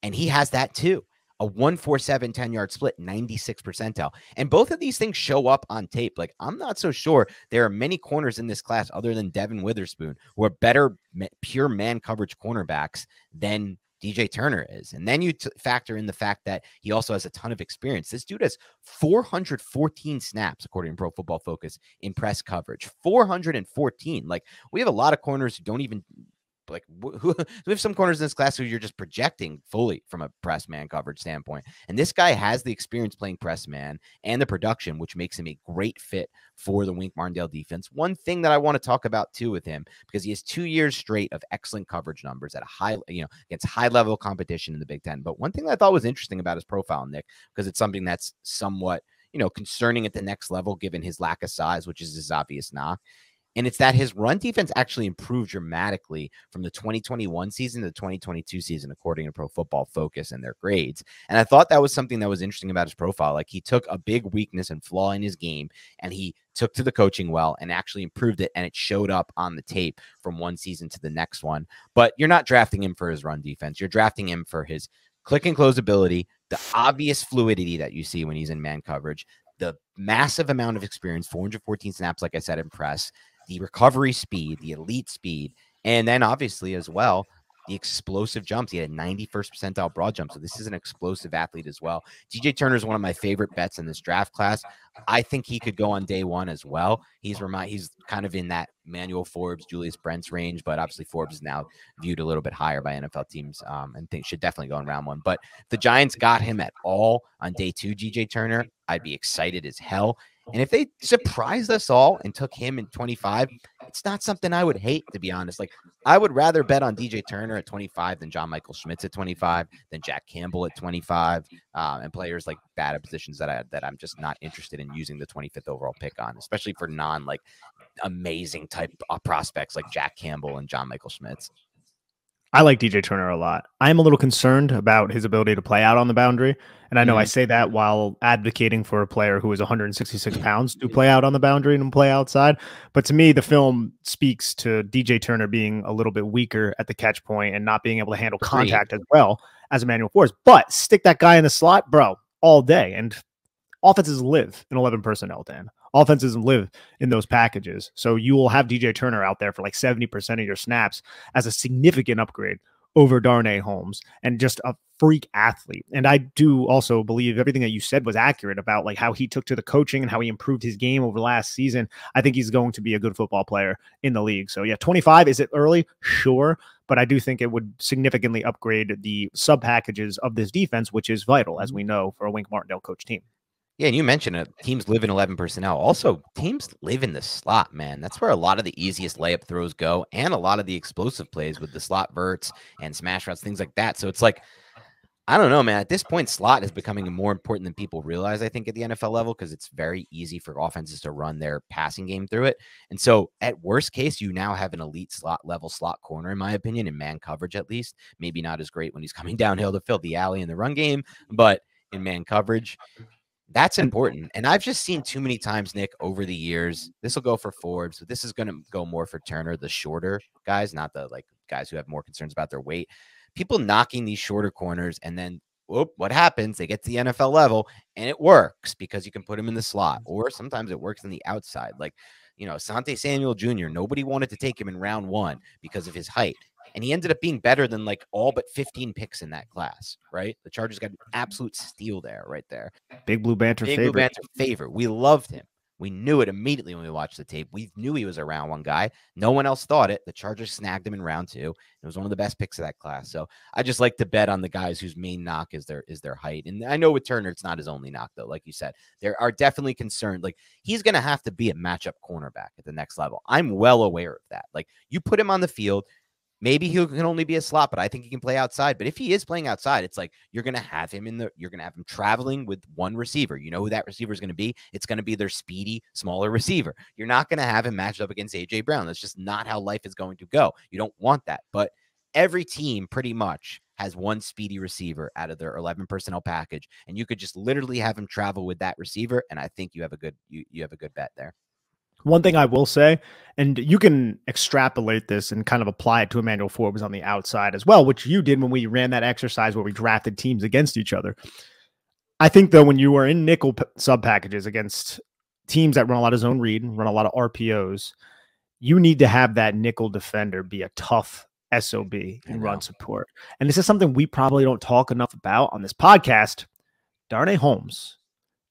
And he has that too. A 1.47 10-yard split, 96th percentile. And both of these things show up on tape. Like, I'm not so sure there are many corners in this class other than Devin Witherspoon who are better pure man coverage cornerbacks than DJ Turner is. And then you factor in the fact that he also has a ton of experience. This dude has 414 snaps, according to Pro Football Focus, in press coverage. 414. Like, we have a lot of corners who don't even like we have some corners in this class who you're just projecting fully from a press man coverage standpoint. And this guy has the experience playing press man and the production, which makes him a great fit for the Wink Martindale defense. One thing that I want to talk about too with him, because he has 2 years straight of excellent coverage numbers at a high, against high level competition in the Big Ten. But one thing that I thought was interesting about his profile, Nick, because it's something that's somewhat, concerning at the next level, given his lack of size, which is his obvious knock. And it's that his run defense actually improved dramatically from the 2021 season to the 2022 season, according to Pro Football Focus and their grades. And I thought that was something that was interesting about his profile. Like, he took a big weakness and flaw in his game, and he took to the coaching well and actually improved it. And it showed up on the tape from one season to the next one. But you're not drafting him for his run defense. You're drafting him for his click and close ability, the obvious fluidity that you see when he's in man coverage, the massive amount of experience, 414 snaps, like I said, in press, the recovery speed, the elite speed, and then obviously as well, the explosive jumps. He had a 91st percentile broad jump. So this is an explosive athlete as well. DJ Turner is one of my favorite bets in this draft class. I think he could go on day one as well. He's kind of in that Manuel Forbes, Julius Brents range, but obviously Forbes is now viewed a little bit higher by NFL teams, and think should definitely go in round one. But if the Giants got him at all on day two, DJ Turner, I'd be excited as hell. And if they surprised us all and took him in 25, it's not something I would hate, to be honest. Like, I would rather bet on DJ Turner at 25 than John Michael Schmitz at 25, than Jack Campbell at 25, and players like that at positions that I'm just not interested in using the 25th overall pick on, especially for amazing type prospects like Jack Campbell and John Michael Schmitz. I like DJ Turner a lot. I'm a little concerned about his ability to play out on the boundary. And I know I say that while advocating for a player who is 166 pounds to play out on the boundary and play outside. But to me, the film speaks to DJ Turner being a little bit weaker at the catch point and not being able to handle contact as well as Emmanuel Forbes. But stick that guy in the slot, bro, all day. And offenses live in 11 personnel, Dan. Offenses live in those packages. So you will have DJ Turner out there for like 70% of your snaps as a significant upgrade over Darnay Holmes and just a freak athlete. And I do also believe everything that you said was accurate about like how he took to the coaching and how he improved his game over last season. I think he's going to be a good football player in the league. So yeah, 25, is it early? Sure. But I do think it would significantly upgrade the sub packages of this defense, which is vital, as we know, for a Wink Martindale coach team. Yeah, and you mentioned it. Teams live in 11 personnel. Also, teams live in the slot, man. That's where a lot of the easiest layup throws go, and a lot of the explosive plays with the slot verts and smash routes, things like that. So it's like, I don't know, man. At this point, slot is becoming more important than people realize, I think, at the NFL level, because it's very easy for offenses to run their passing game through it. And so at worst case, you now have an elite slot corner, in my opinion, in man coverage at least. Maybe not as great when he's coming downhill to fill the alley in the run game, but in man coverage, that's important. And I've just seen too many times, Nick, over the years. This will go for Forbes, but this is going to go more for Turner, the shorter guys, not the guys who have more concerns about their weight. People knocking these shorter corners, and then what happens? They get to the NFL level and it works because you can put him in the slot, or sometimes it works on the outside. Like, Asante Samuel Jr., nobody wanted to take him in round one because of his height. And he ended up being better than all but 15 picks in that class, right? The Chargers got an absolute steal there, right there. Big Blue Banter favorite. We loved him. We knew it immediately when we watched the tape. We knew he was a round one guy. No one else thought it. The Chargers snagged him in round 2. It was one of the best picks of that class. So I just like to bet on the guys whose main knock is their height. And I know with Turner, it's not his only knock, though. Like you said, there are definitely concerned. Like, he's going to have to be a matchup cornerback at the next level. I'm well aware of that. Like, you put him on the field, maybe he can only be a slot, but I think he can play outside. But if he is playing outside, it's like you're going to have him you're going to have him traveling with one receiver. You know who that receiver is going to be? It's going to be their speedy, smaller receiver. You're not going to have him matched up against A.J. Brown. That's just not how life is going to go. You don't want that. But every team pretty much has one speedy receiver out of their 11 personnel package, and you could just literally have him travel with that receiver. And I think you have a good bet there. One thing I will say, and you can extrapolate this and kind of apply it to Emmanuel Forbes on the outside as well, which you did when we ran that exercise where we drafted teams against each other. I think, though, when you are in nickel sub packages against teams that run a lot of zone read, run a lot of RPOs, you need to have that nickel defender be a tough SOB and run support. And this is something we probably don't talk enough about on this podcast. Darnay Holmes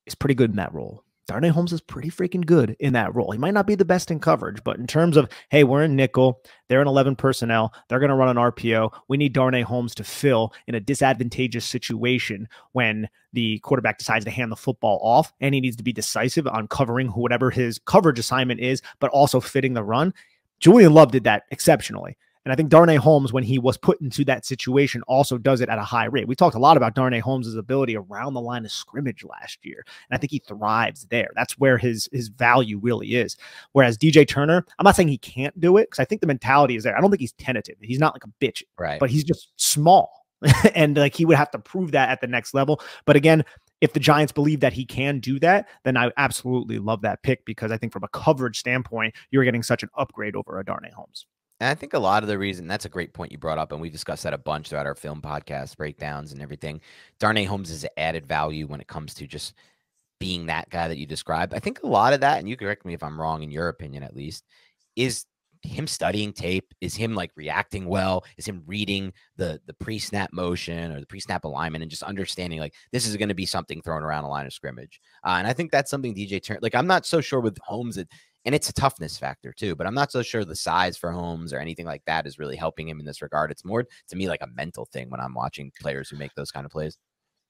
is pretty good in that role. Darnay Holmes is pretty freaking good in that role. He might not be the best in coverage, but in terms of, hey, we're in nickel, they're in 11 personnel, they're going to run an RPO. We need Darnay Holmes to fill in a disadvantageous situation when the quarterback decides to hand the football off, and he needs to be decisive on covering whatever his coverage assignment is, but also fitting the run. Julian Love did that exceptionally. And I think Darnay Holmes, when he was put into that situation, also does it at a high rate. We talked a lot about Darnay Holmes' ability around the line of scrimmage last year, and I think he thrives there. That's where his value really is. Whereas DJ Turner, I'm not saying he can't do it, because I think the mentality is there. I don't think he's tentative. He's not like a bitch, right? But he's just small, and like he would have to prove that at the next level. But again, if the Giants believe that he can do that, then I absolutely love that pick, because I think from a coverage standpoint, you're getting such an upgrade over a Darnay Holmes. And I think a lot of the reason, that's a great point you brought up, and we've discussed that a bunch throughout our film podcast breakdowns and everything. Darnay Holmes is added value when it comes to just being that guy that you described. I think a lot of that, and you correct me if I'm wrong, in your opinion at least, is him studying tape, is him like reacting well, is him reading the pre-snap motion or the pre-snap alignment and just understanding like this is going to be something thrown around a line of scrimmage. And I think that's something DJ Turner, like I'm not so sure with Holmes that, and it's a toughness factor too, but I'm not so sure the size for Holmes or anything like that is really helping him in this regard. It's more to me like a mental thing when I'm watching players who make those kind of plays.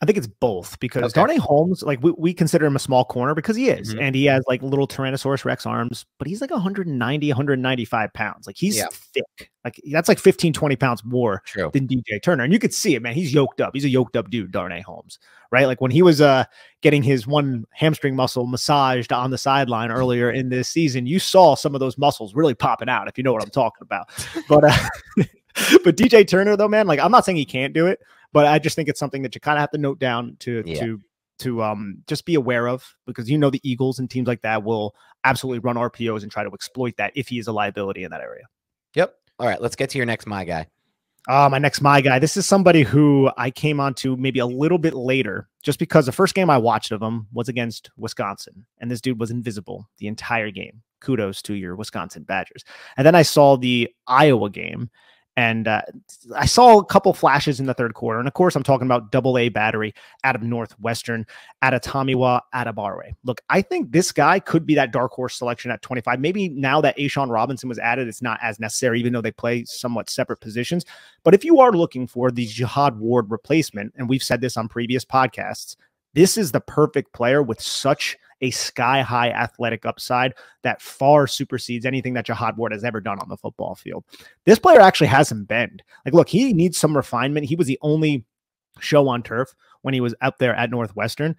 I think it's both, because Darnay Holmes, like we consider him a small corner because he is, and he has like little Tyrannosaurus Rex arms, but he's like 190, 195 pounds. Like he's thick. Like that's like 15, 20 pounds more than DJ Turner. And you could see it, man. He's yoked up. He's a yoked up dude, Darnay Holmes, right? Like when he was getting his one hamstring muscle massaged on the sideline earlier in this season, you saw some of those muscles really popping out, if you know what I'm talking about. But but DJ Turner, though, man, like I'm not saying he can't do it, but I just think it's something that you kind of have to note down to just be aware of, because you know the Eagles and teams like that will absolutely run RPOs and try to exploit that if he is a liability in that area. Yep. All right, let's get to your next my guy. My next my guy. This is somebody who I came onto maybe a little bit later, just because the first game I watched of him was against Wisconsin, and this dude was invisible the entire game. Kudos to your Wisconsin Badgers. And then I saw the Iowa game, and I saw a couple flashes in the third quarter. And of course, I'm talking about AA Battery out of Northwestern, Adetomiwa Adebawore. Look, I think this guy could be that dark horse selection at 25. Maybe now that A'Shawn Robinson was added, it's not as necessary, even though they play somewhat separate positions. But if you are looking for the Jihad Ward replacement, and we've said this on previous podcasts, this is the perfect player with such a sky-high athletic upside that far supersedes anything that Jihad Ward has ever done on the football field. This player actually has some bend. Like, look, he needs some refinement. He was the only show on turf when he was out there at Northwestern.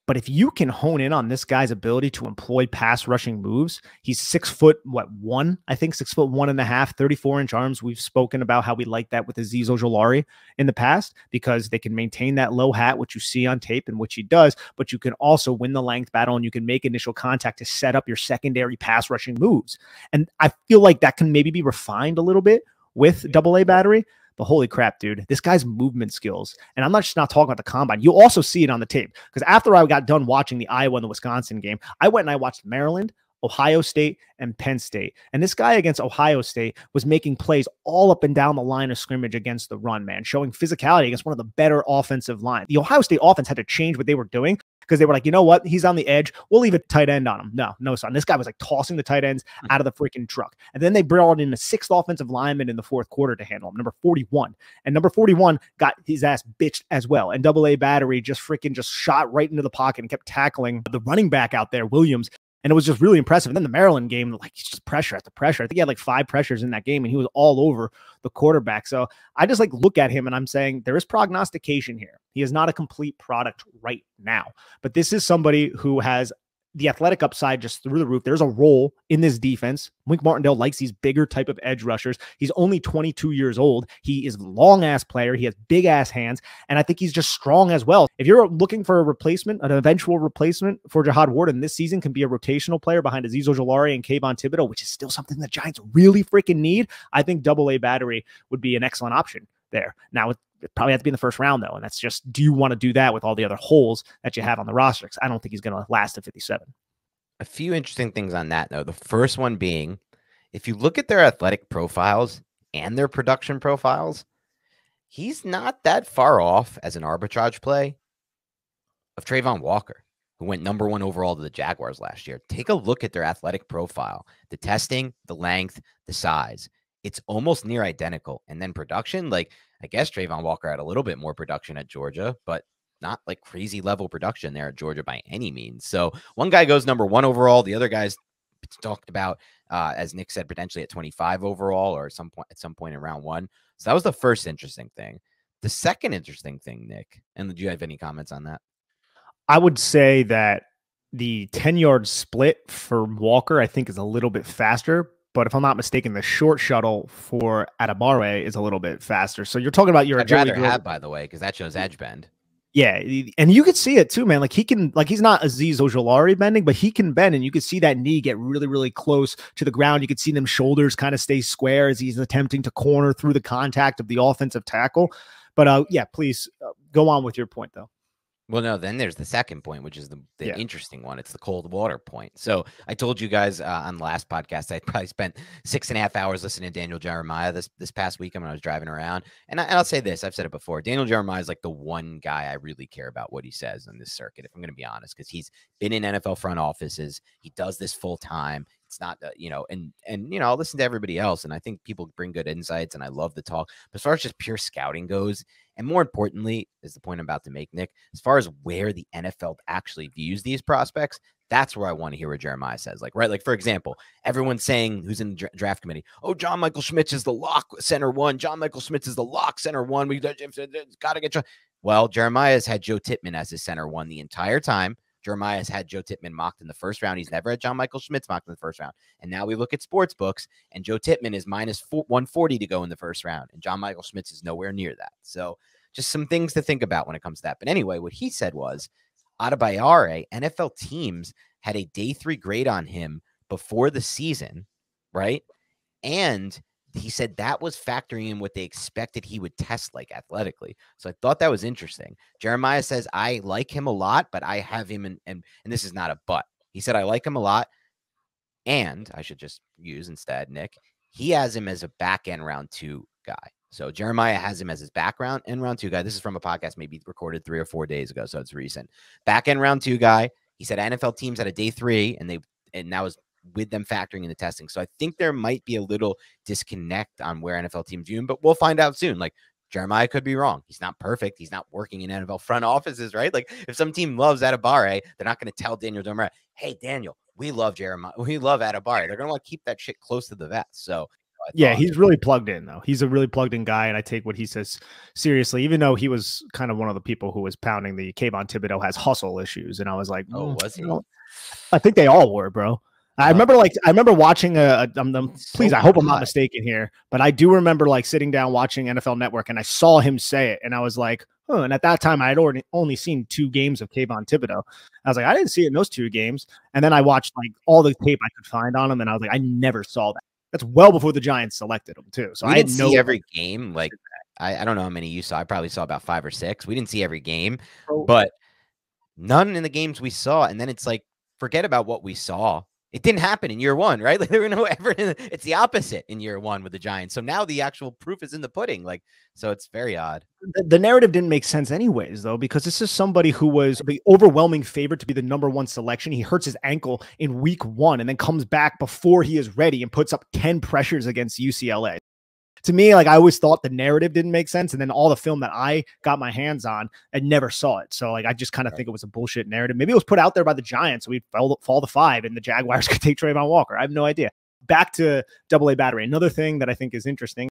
But if you can hone in on this guy's ability to employ pass rushing moves, he's 6'1", I think 6'1.5", 34-inch arms. We've spoken about how we like that with Azeez Ojulari in the past, because they can maintain that low hat, which you see on tape and which he does, but you can also win the length battle and you can make initial contact to set up your secondary pass rushing moves. And I feel like that can maybe be refined a little bit with AA Battery. But holy crap, dude, this guy's movement skills. And I'm not just not talking about the combine. You'll also see it on the tape. Because after I got done watching the Iowa and the Wisconsin game, I went and I watched Maryland, Ohio State, and Penn State. And this guy against Ohio State was making plays all up and down the line of scrimmage against the run, man, showing physicality against one of the better offensive lines. The Ohio State offense had to change what they were doing because they were like, you know what? He's on the edge. We'll leave a tight end on him. No, son. This guy was like tossing the tight ends out of the freaking truck. And then they brought in a 6th offensive lineman in the 4th quarter to handle him, number 41. And number 41 got his ass bitched as well. And AA Battery just shot right into the pocket and kept tackling the running back out there, Williams. And it was just really impressive. And then the Maryland game, like, just pressure after pressure. I think he had like 5 pressures in that game, and he was all over the quarterback. So I just like look at him and I'm saying there is prognostication here. He is not a complete product right now, but this is somebody who has the athletic upside just through the roof. There's a role in this defense. Wink Martindale likes these bigger type of edge rushers. He's only 22 years old. He is a long ass player. He has big ass hands. And I think he's just strong as well. If you're looking for a replacement, an eventual replacement for Jihad Warden this season can be a rotational player behind Azeez Ojulari and Kayvon Thibodeaux, which is still something the Giants really freaking need. I think AA Battery would be an excellent option there. Now, it probably has to be in the first round, though. And that's just, do you want to do that with all the other holes that you have on the roster? Because I don't think he's going to last at 57. A few interesting things on that, though. The first one being, if you look at their athletic profiles and their production profiles, he's not that far off as an arbitrage play of Travon Walker, who went number 1 overall to the Jaguars last year. Take a look at their athletic profile, the testing, the length, the size. It's almost near identical. And then production, like, I guess Travon Walker had a little bit more production at Georgia, but not like crazy level production there at Georgia by any means. So one guy goes number 1 overall. The other guy's talked about, as Nick said, potentially at 25 overall or at some point in round 1. So that was the first interesting thing. The second interesting thing, Nick, and do you have any comments on that? I would say that the 10-yard split for Walker, I think, is a little bit faster. But if I'm not mistaken, the short shuttle for Adebawore is a little bit faster. So you're talking about your I'd rather have, by the way, because that shows edge bend. Yeah, and you could see it too, man. Like, he can, like, he's not Azeez Ojulari bending, but he can bend, and you could see that knee get really, really close to the ground. You could see them shoulders kind of stay square as he's attempting to corner through the contact of the offensive tackle. But yeah, please go on with your point, though. Well, no, then there's the second point, which is the interesting one. It's the cold water point. So I told you guys on the last podcast, I probably spent 6.5 hours listening to Daniel Jeremiah this past weekend when I was driving around. And I'll say this, I've said it before. Daniel Jeremiah is like the one guy I really care about what he says on this circuit, if I'm going to be honest, because he's been in NFL front offices. He does this full time. It's not, I'll listen to everybody else. And I think people bring good insights and I love the talk. But as far as just pure scouting goes, and more importantly, is the point I'm about to make, Nick, as far as where the NFL actually views these prospects, that's where I want to hear what Jeremiah says. Like, right, like, for example, everyone's saying, who's in the draft committee, oh, John Michael Schmitz is the lock center 1. John Michael Schmitz is the lock center 1. We got to get John. Well, Jeremiah has had Joe Tippmann as his center 1 the entire time. Jeremiah has had Joe Tippmann mocked in the first round. He's never had John Michael Schmitz mocked in the first round. And now we look at sports books, and Joe Tippmann is minus 140 to go in the first round. And John Michael Schmitz is nowhere near that. So just some things to think about when it comes to that. But anyway, what he said was, Adebawore, NFL teams had a day 3 grade on him before the season, right? And he said that was factoring in what they expected he would test like athletically. So I thought that was interesting. Jeremiah says, I like him a lot, but I have him in, and this is not a but. He said, I like him a lot. And I should just use instead, Nick, he has him as a back end round 2 guy. So Jeremiah has him as his background in round 2 guy. This is from a podcast maybe recorded 3 or 4 days ago, so it's recent. Back end round 2 guy. He said NFL teams had a day 3, and that was with them factoring in the testing. So I think there might be a little disconnect on where NFL teams view him, but we'll find out soon. Like, Jeremiah could be wrong. He's not perfect. He's not working in NFL front offices, right? Like, if some team loves Adebawore, they're not going to tell Daniel Jeremiah, hey, Daniel, we love Jeremiah. We love Adebawore. They're going to want to keep that shit close to the vest. So yeah, he's really plugged in, though. He's a really plugged in guy, and I take what he says seriously, even though he was kind of one of the people who was pounding the Kayvon Thibodeaux has hustle issues. And I was like, oh, was he? I think they all were, bro. I remember watching please, I hope I'm not mistaken here, but I do remember like sitting down watching NFL Network, and I saw him say it, and I was like, huh. And at that time, I had only seen 2 games of Kayvon Thibodeaux. I was like, I didn't see it in those 2 games. And then I watched like all the tape I could find on him, and I was like, I never saw that. That's well before the Giants selected him too. So I didn't see every game. Like, I don't know how many you saw. I probably saw about 5 or 6. We didn't see every game, but none in the games we saw. And then it's like, forget about what we saw. It didn't happen in year one, right? Like there were no ever. It's the opposite in year one with the Giants. So now the actual proof is in the pudding. Like, so it's very odd. The narrative didn't make sense anyways, though, because this is somebody who was the overwhelming favorite to be the #1 selection. He hurts his ankle in week 1 and then comes back before he is ready and puts up 10 pressures against UCLA. To me, like, I always thought the narrative didn't make sense. And then all the film that I got my hands on, I never saw it. So, like, I just kind of think it was a bullshit narrative. Maybe it was put out there by the Giants, so we'd fall to 5 and the Jaguars could take Trayvon Walker. I have no idea. Back to AA Battery. Another thing that I think is interesting.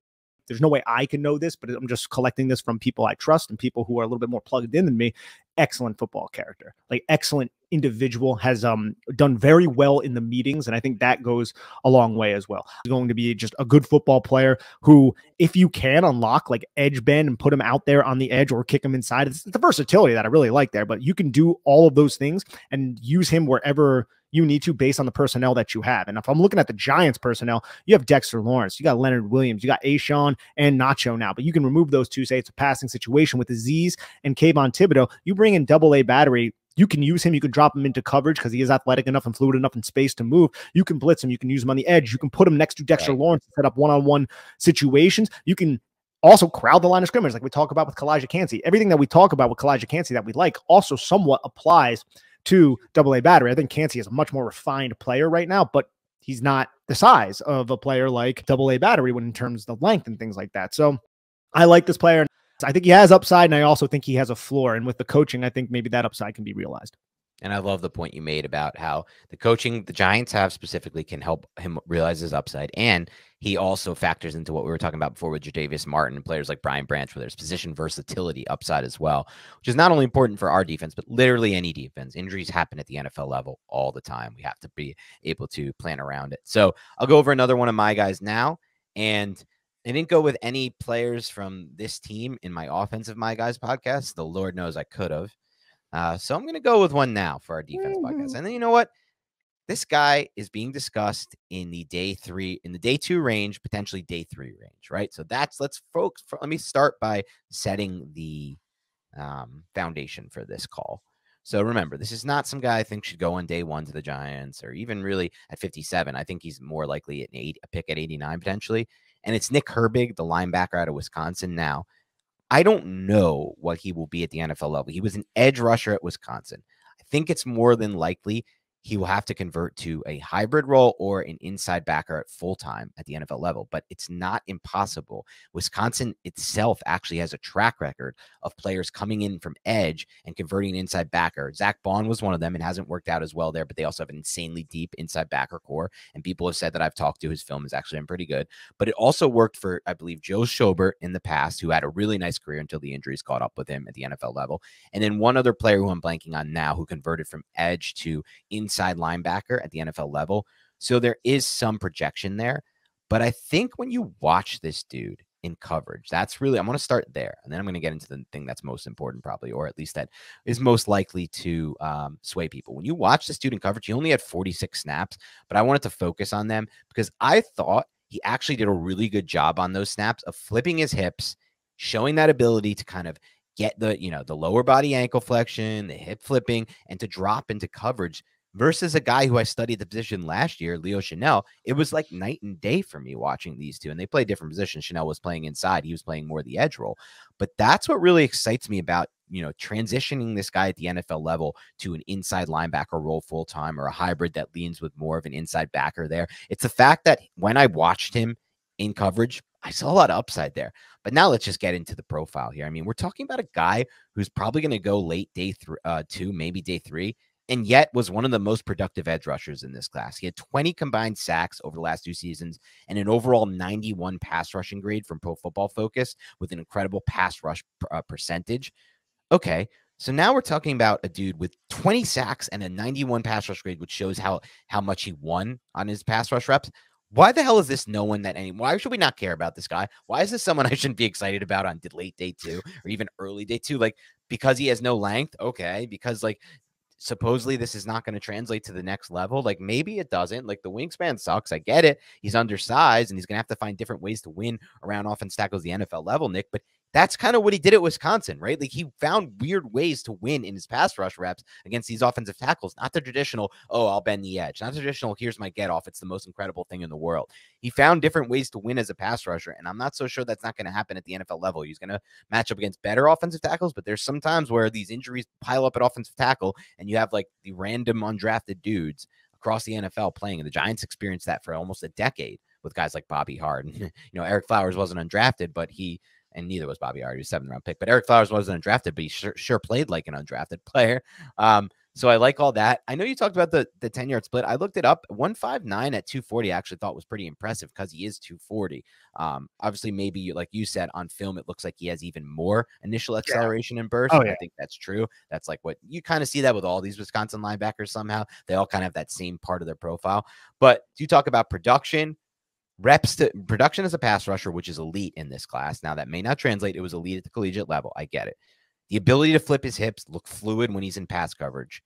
There's no way I can know this, but I'm just collecting this from people I trust and people who are a little bit more plugged in than me. Excellent football character, like excellent individual, has done very well in the meetings. And I think that goes a long way as well. He's going to be just a good football player who, if you can unlock like edge bend and put him out there on the edge or kick him inside, it's the versatility that I really like there, but you can do all of those things and use him wherever you need to based on the personnel that you have. And if I'm looking at the Giants personnel, you have Dexter Lawrence, you got Leonard Williams, you got Ashawn and Nacho now, but you can remove those two, say it's a passing situation with Azeez and Kayvon Thibodeaux. You bring in AA Battery, you can use him, you can drop him into coverage because he is athletic enough and fluid enough in space to move. You can blitz him, you can use him on the edge, you can put him next to Dexter Lawrence to set up one-on-one situations. You can also crowd the line of scrimmage like we talk about with Kalijah Kancey. Everything that we talk about with Kalijah Kancey that we like also somewhat applies to AA Battery. I think Kancey is a much more refined player right now, but he's not the size of a player like AA Battery when in terms of the length and things like that. So I like this player. I think he has upside, and I also think he has a floor. And with the coaching, I think maybe that upside can be realized. And I love the point you made about how the coaching the Giants have specifically can help him realize his upside. And he also factors into what we were talking about before with Jadavius Martin and players like Brian Branch, where there's position versatility upside as well, which is not only important for our defense, but literally any defense. Injuries happen at the NFL level all the time. We have to be able to plan around it. So I'll go over another one of my guys now. And I didn't go with any players from this team in my offensive My Guys podcast, though Lord knows I could have. So I'm going to go with one now for our defense podcast. And then you know what? This guy is being discussed in the day 2 range, potentially day 3 range, right? So let me start by setting the foundation for this call. So remember, this is not some guy I think should go on day 1 to the Giants or even really at 57. I think he's more likely at a pick at 89 potentially. And it's Nick Herbig, the linebacker out of Wisconsin now. I don't know what he will be at the NFL level. He was an edge rusher at Wisconsin. I think it's more than likely he will have to convert to a hybrid role or an inside backer at full-time at the NFL level, but it's not impossible. Wisconsin itself actually has a track record of players coming in from edge and converting an inside backer. Zach Bond was one of them and hasn't worked out as well there, but they also have an insanely deep inside backer core, and people have said that I've talked to his film has actually been pretty good, but it also worked for, I believe, Joe Schobert in the past, who had a really nice career until the injuries caught up with him at the NFL level, and then one other player who I'm blanking on now who converted from edge to inside linebacker at the NFL level. So there is some projection there. But I think when you watch this dude in coverage, that's really, I'm going to start there. And then I'm going to get into the thing that's most important probably, or at least that is most likely to sway people. When you watch this dude in coverage, he only had 46 snaps, but I wanted to focus on them because I thought he actually did a really good job on those snaps of flipping his hips, showing that ability to kind of get the lower body ankle flexion, the hip flipping, and to drop into coverage versus a guy who I studied the position last year, Leo Chanel. It was like night and day for me watching these two, and they play different positions. Chanel was playing inside. He was playing more the edge role. But that's what really excites me about, transitioning this guy at the NFL level to an inside linebacker role full-time or a hybrid that leans with more of an inside backer there. It's the fact that when I watched him in coverage, I saw a lot of upside there. But now let's just get into the profile here. I mean, we're talking about a guy who's probably going to go late day 2, maybe day 3, and yet was one of the most productive edge rushers in this class. He had 20 combined sacks over the last 2 seasons and an overall 91 pass rushing grade from Pro Football Focus with an incredible pass rush percentage. Okay, so now we're talking about a dude with 20 sacks and a 91 pass rush grade, which shows how much he won on his pass rush reps. Why the hell is this no one that why should we not care about this guy? Why is this someone I shouldn't be excited about on late day 2 or even early day 2? Like, because he has no length? Okay, because like, supposedly this is not going to translate to the next level. Like, maybe it doesn't. Like, the wingspan sucks. I get it. He's undersized and he's going to have to find different ways to win around offense tackles the NFL level, Nick, but that's kind of what he did at Wisconsin, right? Like he found weird ways to win in his pass rush reps against these offensive tackles. Not the traditional, oh, I'll bend the edge. Not the traditional, here's my get off. It's the most incredible thing in the world. He found different ways to win as a pass rusher, and I'm not so sure that's not going to happen at the NFL level. He's going to match up against better offensive tackles, but there's some times where these injuries pile up at offensive tackle, and you have like the random undrafted dudes across the NFL playing, and the Giants experienced that for almost a decade with guys like Bobby Hart. And, Eric Flowers wasn't undrafted, but and neither was Bobby Hart. He was a 7th-round pick, but Eric Flowers wasn't undrafted, but he sure played like an undrafted player. So I like all that. I know you talked about the 10-yard split. I looked it up. 159 at 240 I actually thought was pretty impressive because he is 240. Obviously, maybe like you said, on film, it looks like he has even more initial acceleration and burst. I think that's true. That's like what you kind of see that with all these Wisconsin linebackers somehow. They all kind of have that same part of their profile. But you talk about production, reps to production as a pass rusher, which is elite in this class. Now, that may not translate. It was elite at the collegiate level. I get it. The ability to flip his hips, look fluid when he's in pass coverage,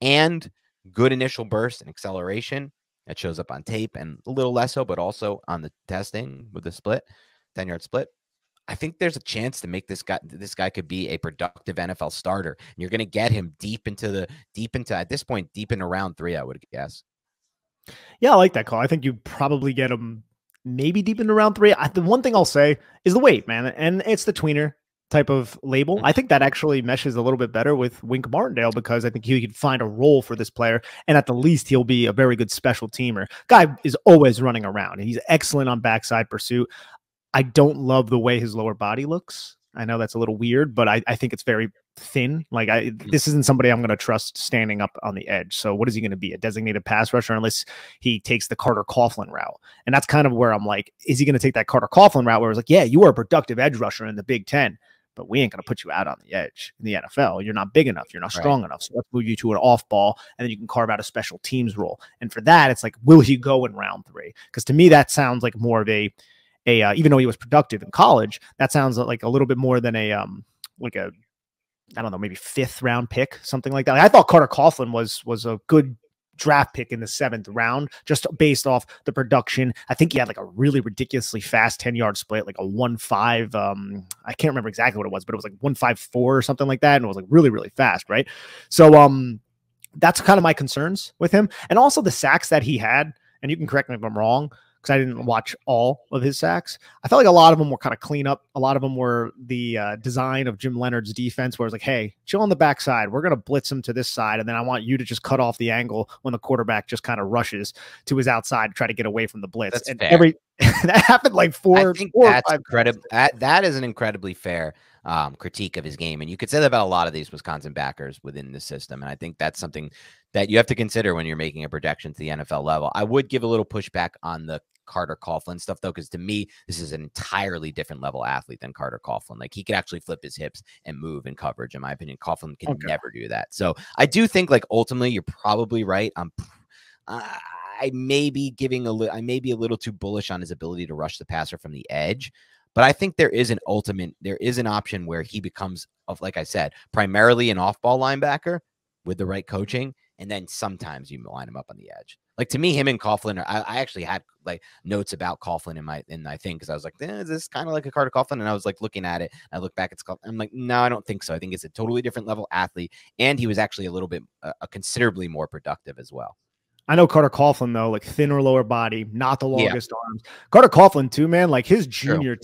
and good initial burst and acceleration that shows up on tape and a little less so, but also on the testing with the split, 10-yard split. I think there's a chance to make this guy could be a productive NFL starter. And you're going to get him deep into at this point, deep into round 3, I would guess. Yeah, I like that call. I think you probably get him maybe deep into round 3. The one thing I'll say is the weight, man. And it's the tweener type of label. I think that actually meshes a little bit better with Wink Martindale because I think he could find a role for this player. And at the least, he'll be a very good special teamer. Guy is always running around. He's excellent on backside pursuit. I don't love the way his lower body looks. I know that's a little weird, but I think it's very thin. Like this isn't somebody I'm going to trust standing up on the edge. So what is he going to be? A designated pass rusher unless he takes the Carter Coughlin route. And that's kind of where I'm like, is he going to take that Carter Coughlin route where it's like, yeah, you are a productive edge rusher in the Big Ten, but we ain't going to put you out on the edge in the NFL. You're not big enough. You're not strong enough. So let's move you to an off ball, and then you can carve out a special teams role. And for that, it's like, will he go in round 3? Because to me, that sounds like more of a even though he was productive in college, that sounds like a little bit more than I don't know, maybe 5th round pick, something like that. Like, I thought Carter Coughlin was a good draft pick in the 7th round, just based off the production. I think he had like a really ridiculously fast 10-yard split, like a 1.5. I can't remember exactly what it was, but it was like 1.54 or something like that. And it was like really, really fast. Right. So that's kind of my concerns with him. And also the sacks that he had, and you can correct me if I'm wrong, because I didn't watch all of his sacks. I felt like a lot of them were kind of clean up. A lot of them were the design of Jim Leonard's defense, where it's like, hey, chill on the backside. We're going to blitz him to this side, and then I want you to just cut off the angle when the quarterback just kind of rushes to his outside to try to get away from the blitz. That's and fair. That happened like four. That's incredible. That is an incredibly fair critique of his game, and you could say that about a lot of these Wisconsin backers within the system. And I think that's something that you have to consider when you're making a projection to the NFL level. I would give a little pushback on the Carter Coughlin stuff, though, because to me, this is an entirely different level athlete than Carter Coughlin. Like, he could actually flip his hips and move in coverage. In my opinion, Coughlin can never do that. So I do think, like, ultimately, you're probably right. I may be a little too bullish on his ability to rush the passer from the edge, but I think there is an option where he becomes, like I said, primarily an off-ball linebacker with the right coaching, and then sometimes you line him up on the edge. Like, to me, him and Coughlin I actually had like notes about Coughlin in my thing, because I was like, is this kind of like a Carter Coughlin? And I was like looking at it, I look back at Coughlin, I'm like, no, I don't think so. I think it's a totally different level athlete, and he was actually a little bit considerably more productive as well. I know Carter Coughlin, though, like thinner lower body, not the longest arms. Carter Coughlin, too, man, like his junior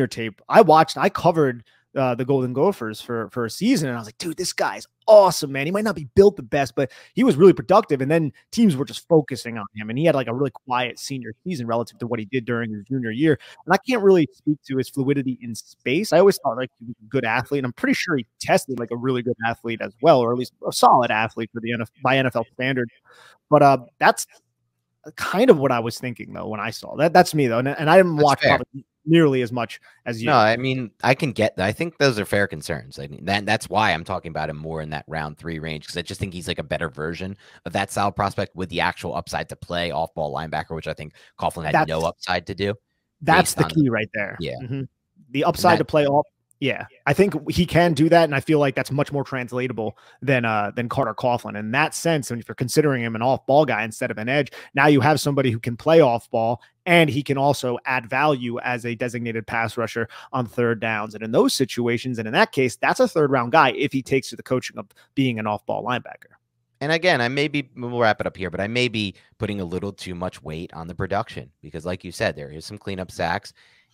tape, I covered the Golden Gophers for a season, and I was like, dude, this guy's awesome, man. He might not be built the best, but he was really productive, and then teams were just focusing on him, and he had like a really quiet senior season relative to what he did during his junior year. And I can't really speak to his fluidity in space. I always thought like he was a good athlete, and I'm pretty sure he tested like a really good athlete as well, or at least a solid athlete for the NFL by NFL standard. But that's kind of what I was thinking, though, when I saw that. That's me, though, and I didn't watch probably nearly as much as you. No, I mean, I think those are fair concerns. I mean, that's why I'm talking about him more in that round 3 range, because I just think he's like a better version of that style prospect with the actual upside to play off-ball linebacker, which I think Coughlin had no upside to do. That's the key right there. Yeah. The upside to play off. Yeah, I think he can do that, and I feel like that's much more translatable than Carter Coughlin. In that sense, and if you're considering him an off-ball guy instead of an edge, now you have somebody who can play off-ball, and he can also add value as a designated pass rusher on third downs. And in those situations, and in that case, that's a third-round guy if he takes to the coaching of being an off-ball linebacker. And again, we'll wrap it up here, but I may be putting a little too much weight on the production because, like you said, there is some cleanup sacks.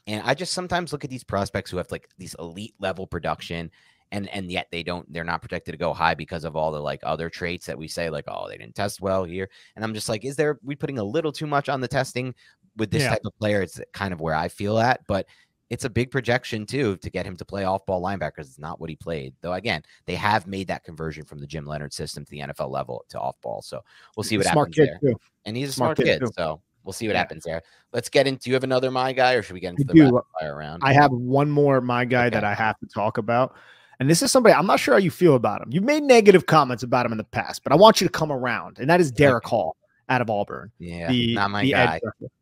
And I just sometimes look at these prospects who have like these elite level production and yet they're not projected to go high because of all the like other traits that we say, like, oh, they didn't test well here. And I'm just like, we putting a little too much on the testing with this type of player? It's kind of where I feel at, but it's a big projection too to get him to play off-ball linebackers. It's not what he played, though. Again, they have made that conversion from the Jim Leonhard system to the NFL level to off-ball. So we'll see what happens there. Too. And he's a smart kid, so we'll see what happens there. Let's get into. Do you have another my guy, or should we get into the rapid fire round? I have one more my guy that I have to talk about, and this is somebody I'm not sure how you feel about him. You've made negative comments about him in the past, but I want you to come around, and that is Derek Hall out of Auburn. Yeah, not my guy.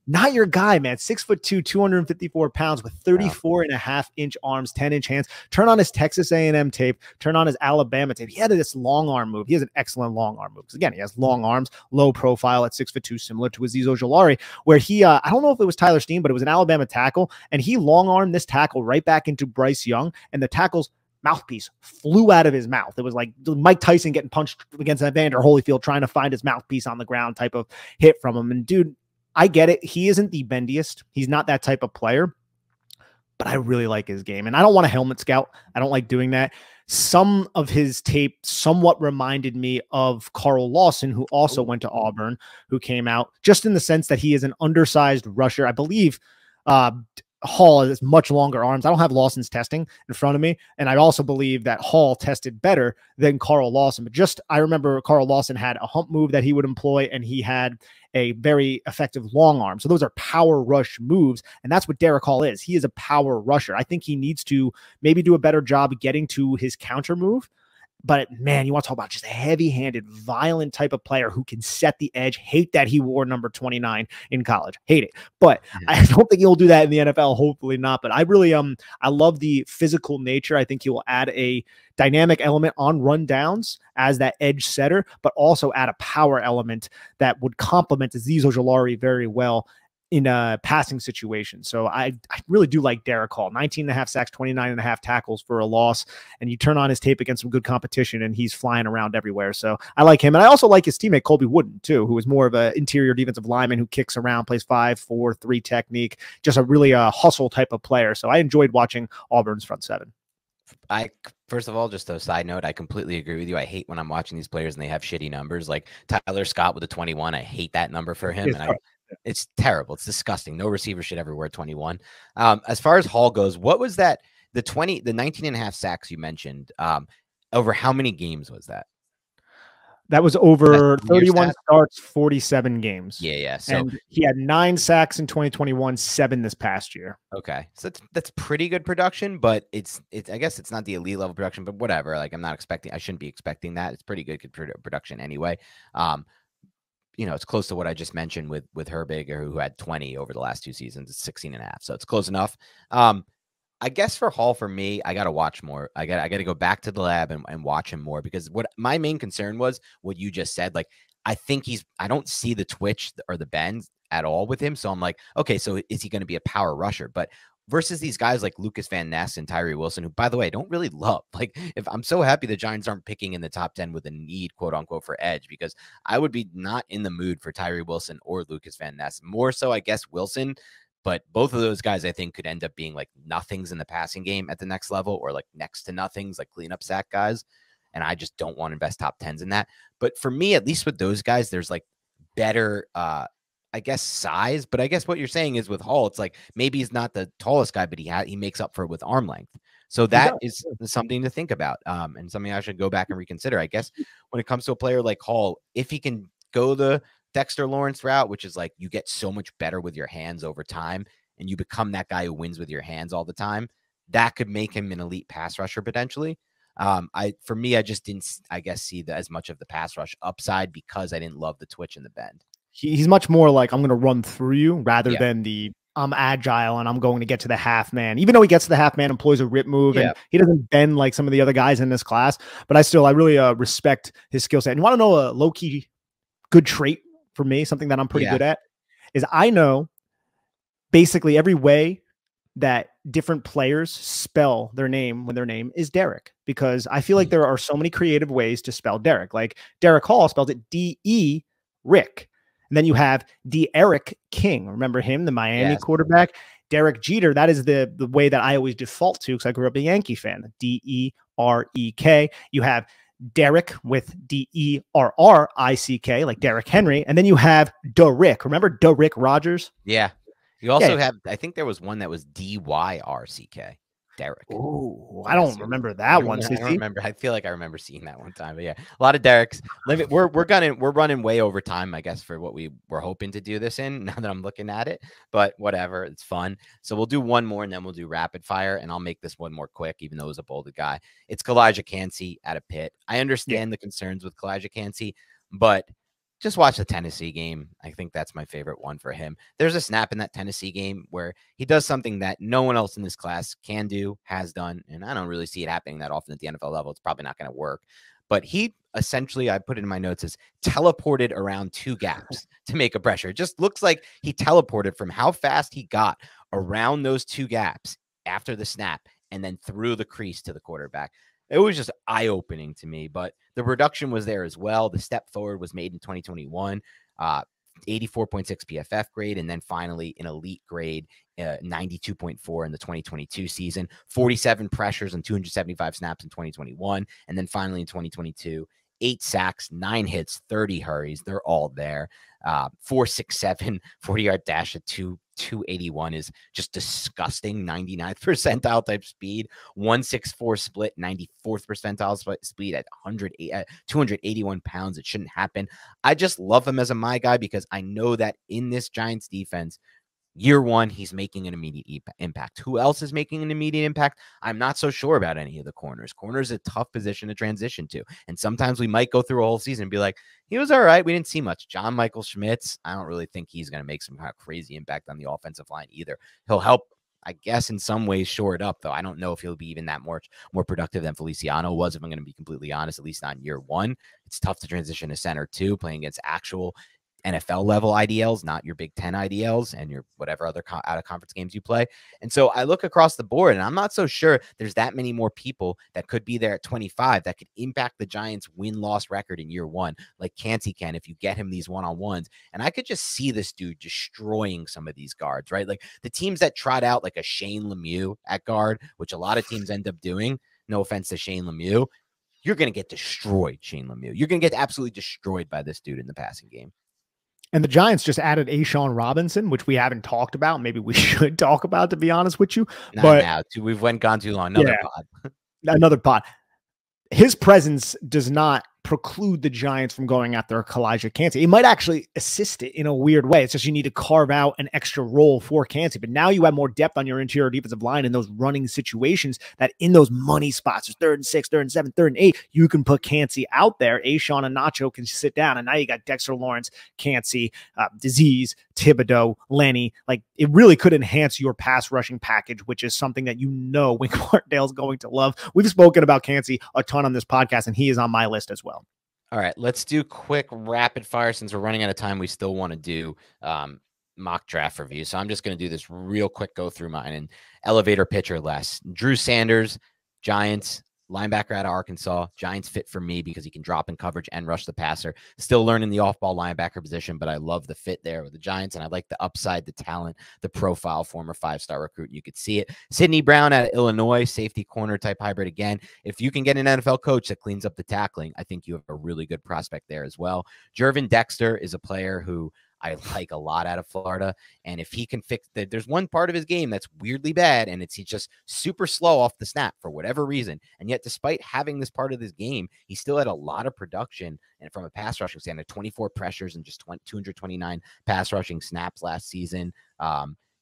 Not your guy, man. 6'2", 254 pounds with 34.5-inch arms, 10-inch hands. Turn on his Texas A&M tape. Turn on his Alabama tape. He had this long arm move. He has an excellent long arm move. Because again, he has long arms, low profile at 6'2", similar to Azeez Ojulari, where he, I don't know if it was Tyler Steen, but it was an Alabama tackle, and he long armed this tackle right back into Bryce Young, and the tackle's mouthpiece flew out of his mouth. It was like Mike Tyson getting punched against Evander Holyfield trying to find his mouthpiece on the ground type of hit from him. And dude, I get it. He isn't the bendiest. He's not that type of player, but I really like his game. And I don't want a helmet scout. I don't like doing that. Some of his tape somewhat reminded me of Carl Lawson, who also went to Auburn, who came out just in the sense that he is an undersized rusher. I believe Hall has much longer arms. I don't have Lawson's testing in front of me. And I also believe that Hall tested better than Carl Lawson. But I remember Carl Lawson had a hump move that he would employ, and he had a very effective long arm. So those are power rush moves. And that's what Derek Hall is. He is a power rusher. I think he needs to maybe do a better job getting to his counter move. But man, you want to talk about just a heavy-handed, violent type of player who can set the edge. Hate that he wore number 29 in college. Hate it. But I don't think he'll do that in the NFL. Hopefully not. But I really, I love the physical nature. I think he will add a dynamic element on run downs as that edge setter, but also add a power element that would complement Azeez Ojulari very well in a passing situation. So I really do like Derek Hall. 19.5 sacks, 29.5 tackles for a loss. And you turn on his tape against some good competition and he's flying around everywhere. So I like him. And I also like his teammate Colby Wooden too, who is more of an interior defensive lineman who kicks around, plays 5-4-3 technique, just a really hustle type of player. So I enjoyed watching Auburn's front seven. First of all, just a side note, I completely agree with you. I hate when I'm watching these players and they have shitty numbers. Like Tyler Scott with a 21. I hate that number for him. It's terrible. It's disgusting. No receiver should ever wear 21. As far as Hall goes, what was that? The 19.5 sacks you mentioned, over how many games was that? That was over 31 starts, 47 games. Yeah. So and he had 9 sacks in 2021, 7 this past year. Okay. So that's pretty good production, but it's I guess it's not the elite level production, but whatever. Like I shouldn't be expecting that. It's pretty good production anyway. It's close to what I just mentioned with Herbig, who had 20 over the last 2 seasons. It's 16.5. So it's close enough. I guess for Hall, for me, I got to watch more. I got to go back to the lab and watch him more, because what my main concern was what you just said. Like, I don't see the twitch or the bends at all with him. So I'm like, okay, so is he going to be a power rusher? But versus these guys like Lucas Van Ness and Tyree Wilson, who, by the way, I don't really love. Like, if I'm so happy the Giants aren't picking in the top 10 with a need, quote unquote, for edge, because I would be not in the mood for Tyree Wilson or Lucas Van Ness. More so, I guess, Wilson. But both of those guys, I think, could end up being like nothings in the passing game at the next level, or like next to nothings, like cleanup sack guys. And I just don't want to invest top 10s in that. But for me, at least with those guys, there's like better, I guess, size. But I guess what you're saying is with Hall, it's like maybe he's not the tallest guy, but he makes up for it with arm length. So that is something to think about, and something I should go back and reconsider. I guess when it comes to a player like Hall, if he can go the Dexter Lawrence route, which is like you get so much better with your hands over time and you become that guy who wins with your hands all the time, that could make him an elite pass rusher potentially. For me, I just didn't, I guess, see as much of the pass rush upside because I didn't love the twitch and the bend. He's much more like, I'm going to run through you rather than the I'm agile and I'm going to get to the half man, even though he gets to the half man, employs a rip move, Yeah. and he doesn't bend like some of the other guys in this class. But I really respect his skill set. And you want to know a low key good trait for me, something that I'm pretty good at, is I know basically every way that different players spell their name when their name is Derek, because I feel like there are so many creative ways to spell Derek. Like Derek Hall spells it D-E Rick. And then you have D'Eriq King. Remember him, the Miami quarterback? Derek Jeter, that is the way that I always default to because I grew up a Yankee fan. D-E-R-E-K. You have Derek with D-E-R-R-I-C-K, like Derek Henry. And then you have Rick. Remember Rick Rogers? Yeah. You also have, I think there was one that was D-Y-R-C-K. Derek. Oh, I don't remember that one. I don't remember. I feel like I remember seeing that one time. But yeah, a lot of Derek's. We're running way over time, I guess, for what we were hoping to do this in. Now that I'm looking at it, but whatever, it's fun. So we'll do one more and then we'll do rapid fire, and I'll make this one more quick, even though it was a bolded guy. It's Calijah Kancey out of Pitt. I understand the concerns with Calijah Kancey, but just watch the Tennessee game. I think that's my favorite one for him. There's a snap in that Tennessee game where he does something that no one else in this class can do, has done, and I don't really see it happening that often at the NFL level. It's probably not going to work. But he essentially, I put it in my notes, as teleported around two gaps to make a pressure. It just looks like he teleported from how fast he got around those two gaps after the snap and then through the crease to the quarterback. It was just eye-opening to me, but the production was there as well. The step forward was made in 2021, 84.6 PFF grade, and then finally an elite grade, 92.4 in the 2022 season, 47 pressures and 275 snaps in 2021, and then finally in 2022, 8 sacks, 9 hits, 30 hurries. They're all there. 4.67 40-yard dash at 281 is just disgusting. 99th percentile type speed. 1.64 split, 94th percentile speed at 281 pounds. It shouldn't happen. I just love him as a my guy because I know that in this Giants defense, year one, he's making an immediate impact. Who else is making an immediate impact? I'm not so sure about any of the corners. Corners a tough position to transition to. And sometimes we might go through a whole season and be like, he was all right. We didn't see much. John Michael Schmitz, I don't really think he's going to make some kind of crazy impact on the offensive line either. He'll help, I guess, in some ways shore it up, though. I don't know if he'll be even that more productive than Feliciano was, if I'm going to be completely honest, at least not in year one. It's tough to transition to center, too, playing against actual NFL level IDLs, not your Big Ten IDLs and your whatever other out of conference games you play. And so I look across the board and I'm not so sure there's that many more people that could be there at 25 that could impact the Giants win-loss record in year one, like Kancey can if you get him these one-on-ones. And I could just see this dude destroying some of these guards, right? Like the teams that trot out like a Shane Lemieux at guard, which a lot of teams end up doing, no offense to Shane Lemieux, you're going to get destroyed, Shane Lemieux. You're going to get absolutely destroyed by this dude in the passing game. And the Giants just added A'Shawn Robinson, which we haven't talked about. Maybe we should talk about, to be honest with you. Not but now. We've gone too long. Another pod. Another pod. His presence does not preclude the Giants from going after Calijah Kancey. It might actually assist it in a weird way. It's just you need to carve out an extra role for Kancey. But now you have more depth on your interior defensive line in those running situations that in those money spots, there's 3rd and 6, 3rd and 7, 3rd and 8, you can put Kancey out there. A'Shawn and Nacho can sit down. And now you got Dexter Lawrence, Kancey, Disease, Thibodeaux, Lenny. Like it really could enhance your pass rushing package, which is something that you know Wink Martindale's going to love. We've spoken about Kancey a ton on this podcast, and he is on my list as well. All right, let's do quick rapid fire since we're running out of time. We still want to do mock draft review. So I'm just going to do this real quick, go through mine and elevator pitcher less. Drew Sanders, Giants, linebacker out of Arkansas. Giants fit for me because he can drop in coverage and rush the passer. Still learning the off-ball linebacker position, but I love the fit there with the Giants, and I like the upside, the talent, the profile, former 5-star recruit. You could see it. Sidney Brown out of Illinois, safety corner type hybrid again. If you can get an NFL coach that cleans up the tackling, I think you have a really good prospect there as well. Jervin Dexter is a player who I like a lot out of Florida. And if he can fix that, there's one part of his game that's weirdly bad, and he's just super slow off the snap for whatever reason. And yet, despite having this part of his game, he still had a lot of production. And from a pass rushing standpoint, 24 pressures and just 229 pass rushing snaps last season.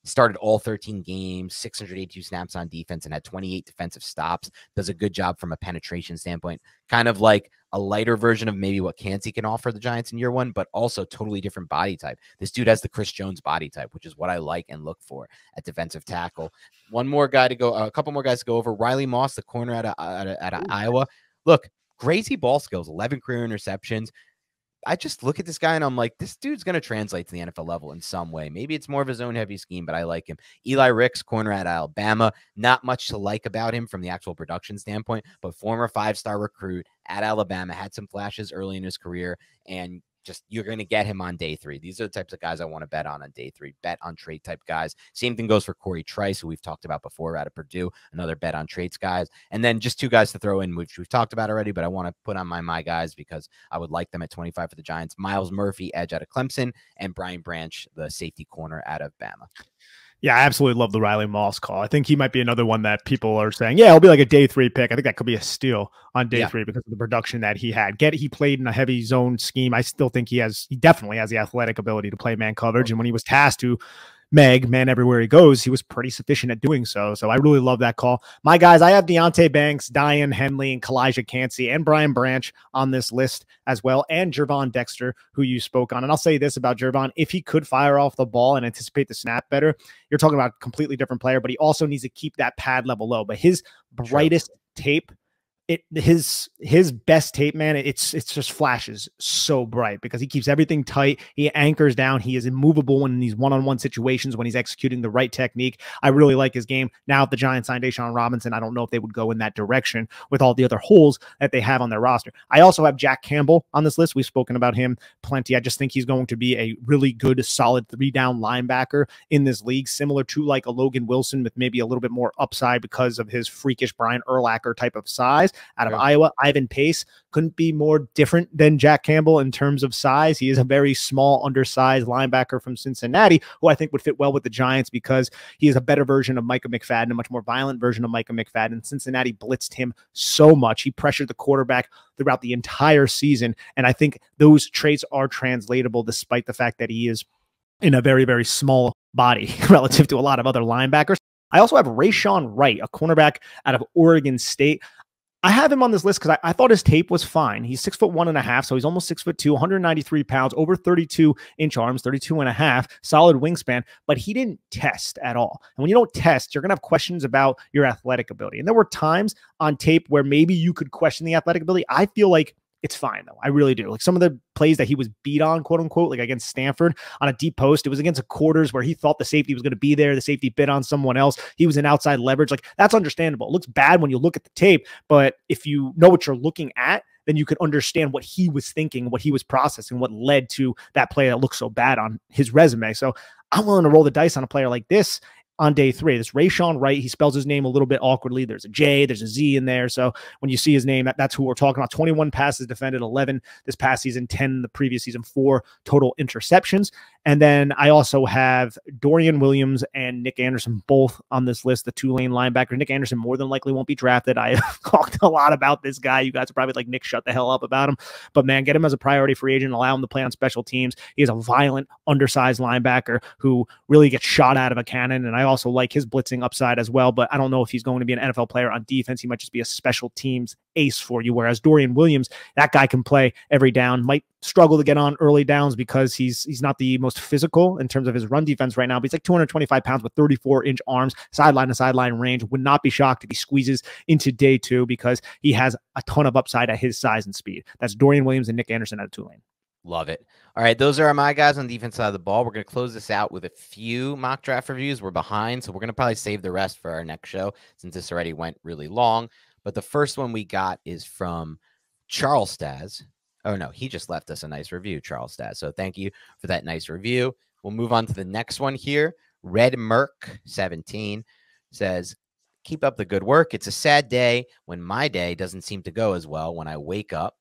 Started all 13 games, 682 snaps on defense, and had 28 defensive stops. Does a good job from a penetration standpoint. Kind of like a lighter version of maybe what Kancey can offer the Giants in year one, but also totally different body type. This dude has the Chris Jones body type, which is what I like and look for at defensive tackle. One more guy to go, a couple more guys to go over. Riley Moss, the corner out of Iowa. Look, crazy ball skills, 11 career interceptions. I just look at this guy and I'm like, this dude's going to translate to the NFL level in some way. Maybe it's more of a zone heavy scheme, but I like him. Eli Ricks, corner at Alabama. Not much to like about him from the actual production standpoint, but former 5-star recruit at Alabama, had some flashes early in his career, and just you're going to get him on day 3. These are the types of guys I want to bet on day 3. Bet on trade type guys. Same thing goes for Corey Trice, who we've talked about before out of Purdue. Another bet on traits guys. And then just 2 guys to throw in, which we've talked about already, but I want to put on my guys because I would like them at 25 for the Giants. Miles Murphy, edge out of Clemson, and Brian Branch, the safety corner out of Bama. Yeah, I absolutely love the Riley Moss call. I think he might be another one that people are saying, yeah, it'll be like a day 3 pick. I think that could be a steal on day 3 because of the production that he had. He played in a heavy zone scheme. I still think he definitely has the athletic ability to play man coverage. And when he was tasked to man everywhere he goes, he was pretty sufficient at doing so. So I really love that call. My guys, I have Deonte Banks, Diane Henley, and Kalijah Kancey, and Brian Branch on this list as well, and Gervon Dexter, who you spoke on. And I'll say this about Gervon: if he could fire off the ball and anticipate the snap better, you're talking about a completely different player, but he also needs to keep that pad level low. But his brightest tape, his best tape, man, it's just flashes so bright because he keeps everything tight. He anchors down. He is immovable in these one-on-one situations when he's executing the right technique. I really like his game. Now, if the Giants signed Deshaun Robinson, I don't know if they would go in that direction with all the other holes that they have on their roster. I also have Jack Campbell on this list. We've spoken about him plenty. I just think he's going to be a really good, solid 3-down linebacker in this league, similar to like a Logan Wilson with maybe a little bit more upside because of his freakish Brian Urlacher type of size. Out of Iowa, Ivan Pace couldn't be more different than Jack Campbell in terms of size. He is a very small, undersized linebacker from Cincinnati, who I think would fit well with the Giants because he is a better version of Micah McFadden, a much more violent version of Micah McFadden. Cincinnati blitzed him so much. He pressured the quarterback throughout the entire season, and I think those traits are translatable despite the fact that he is in a very, very small body relative to a lot of other linebackers. I also have Rayshawn Wright, a cornerback out of Oregon State. I have him on this list because I thought his tape was fine. He's 6'1.5", so he's almost 6'2", 193 pounds, over 32-inch arms, 32.5, solid wingspan, but he didn't test at all. And when you don't test, you're going to have questions about your athletic ability. And there were times on tape where maybe you could question the athletic ability. I feel like it's fine, though. I really do. Like some of the plays that he was beat on, quote unquote, like against Stanford on a deep post, it was against a quarters where he thought the safety was going to be there. The safety bit on someone else. He was in outside leverage. Like that's understandable. It looks bad when you look at the tape, but if you know what you're looking at, then you can understand what he was thinking, what he was processing, what led to that play that looks so bad on his resume. So I'm willing to roll the dice on a player like this on day 3. This Rayshawn Wright, he spells his name a little bit awkwardly. There's a J, there's a Z in there. So when you see his name, that's who we're talking about. 21 passes defended, 11 this past season, 10 the previous season, 4 total interceptions. And then I also have Dorian Williams and Nick Anderson both on this list, the Tulane linebacker. Nick Anderson more than likely won't be drafted. I have talked a lot about this guy. You guys are probably like, Nick, shut the hell up about him. But man, get him as a priority free agent, allow him to play on special teams. He is a violent, undersized linebacker who really gets shot out of a cannon. And I also like his blitzing upside as well, but I don't know if he's going to be an NFL player on defense. He might just be a special teams ace for you. Whereas Dorian Williams, that guy can play every down, might struggle to get on early downs because he's not the most physical in terms of his run defense right now, but he's like 225 pounds with 34-inch arms, sideline to sideline range. Would not be shocked if he squeezes into day 2 because he has a ton of upside at his size and speed. That's Dorian Williams and Nick Anderson out of Tulane. Love it. All right, those are my guys on the defense side of the ball. We're going to close this out with a few mock draft reviews. We're behind, so we're going to probably save the rest for our next show since this already went really long. But the first one we got is from Charles Staz. Oh, no, he just left us a nice review, Charles Staz. So thank you for that nice review. We'll move on to the next one here. Red Merc 17 says, keep up the good work. It's a sad day when my day doesn't seem to go as well when I wake up.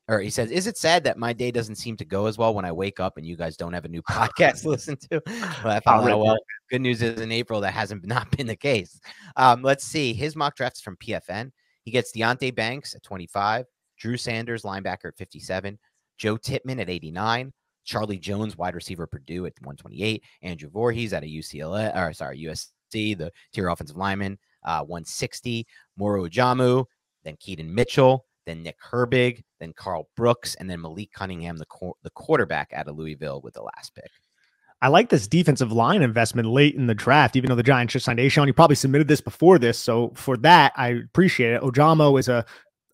Or he says, is it sad that my day doesn't seem to go as well when I wake up and you guys don't have a new podcast to listen to? Well, I thought, well, good news is in April, that hasn't not been the case. Let's see. His mock drafts from PFN. He gets Deonte Banks at 25, Drew Sanders, linebacker at 57, Joe Tippmann at 89, Charlie Jones, wide receiver, Purdue at 128. Andrew Voorhees at a USC, the tier offensive lineman, 160. Moro Ojamu, then Keaton Mitchell, then Nick Herbig, then Carl Brooks, and then Malik Cunningham, the quarterback out of Louisville with the last pick. I like this defensive line investment late in the draft, even though the Giants just signed Ashawn. You probably submitted this before this. So for that, I appreciate it. Ojamo is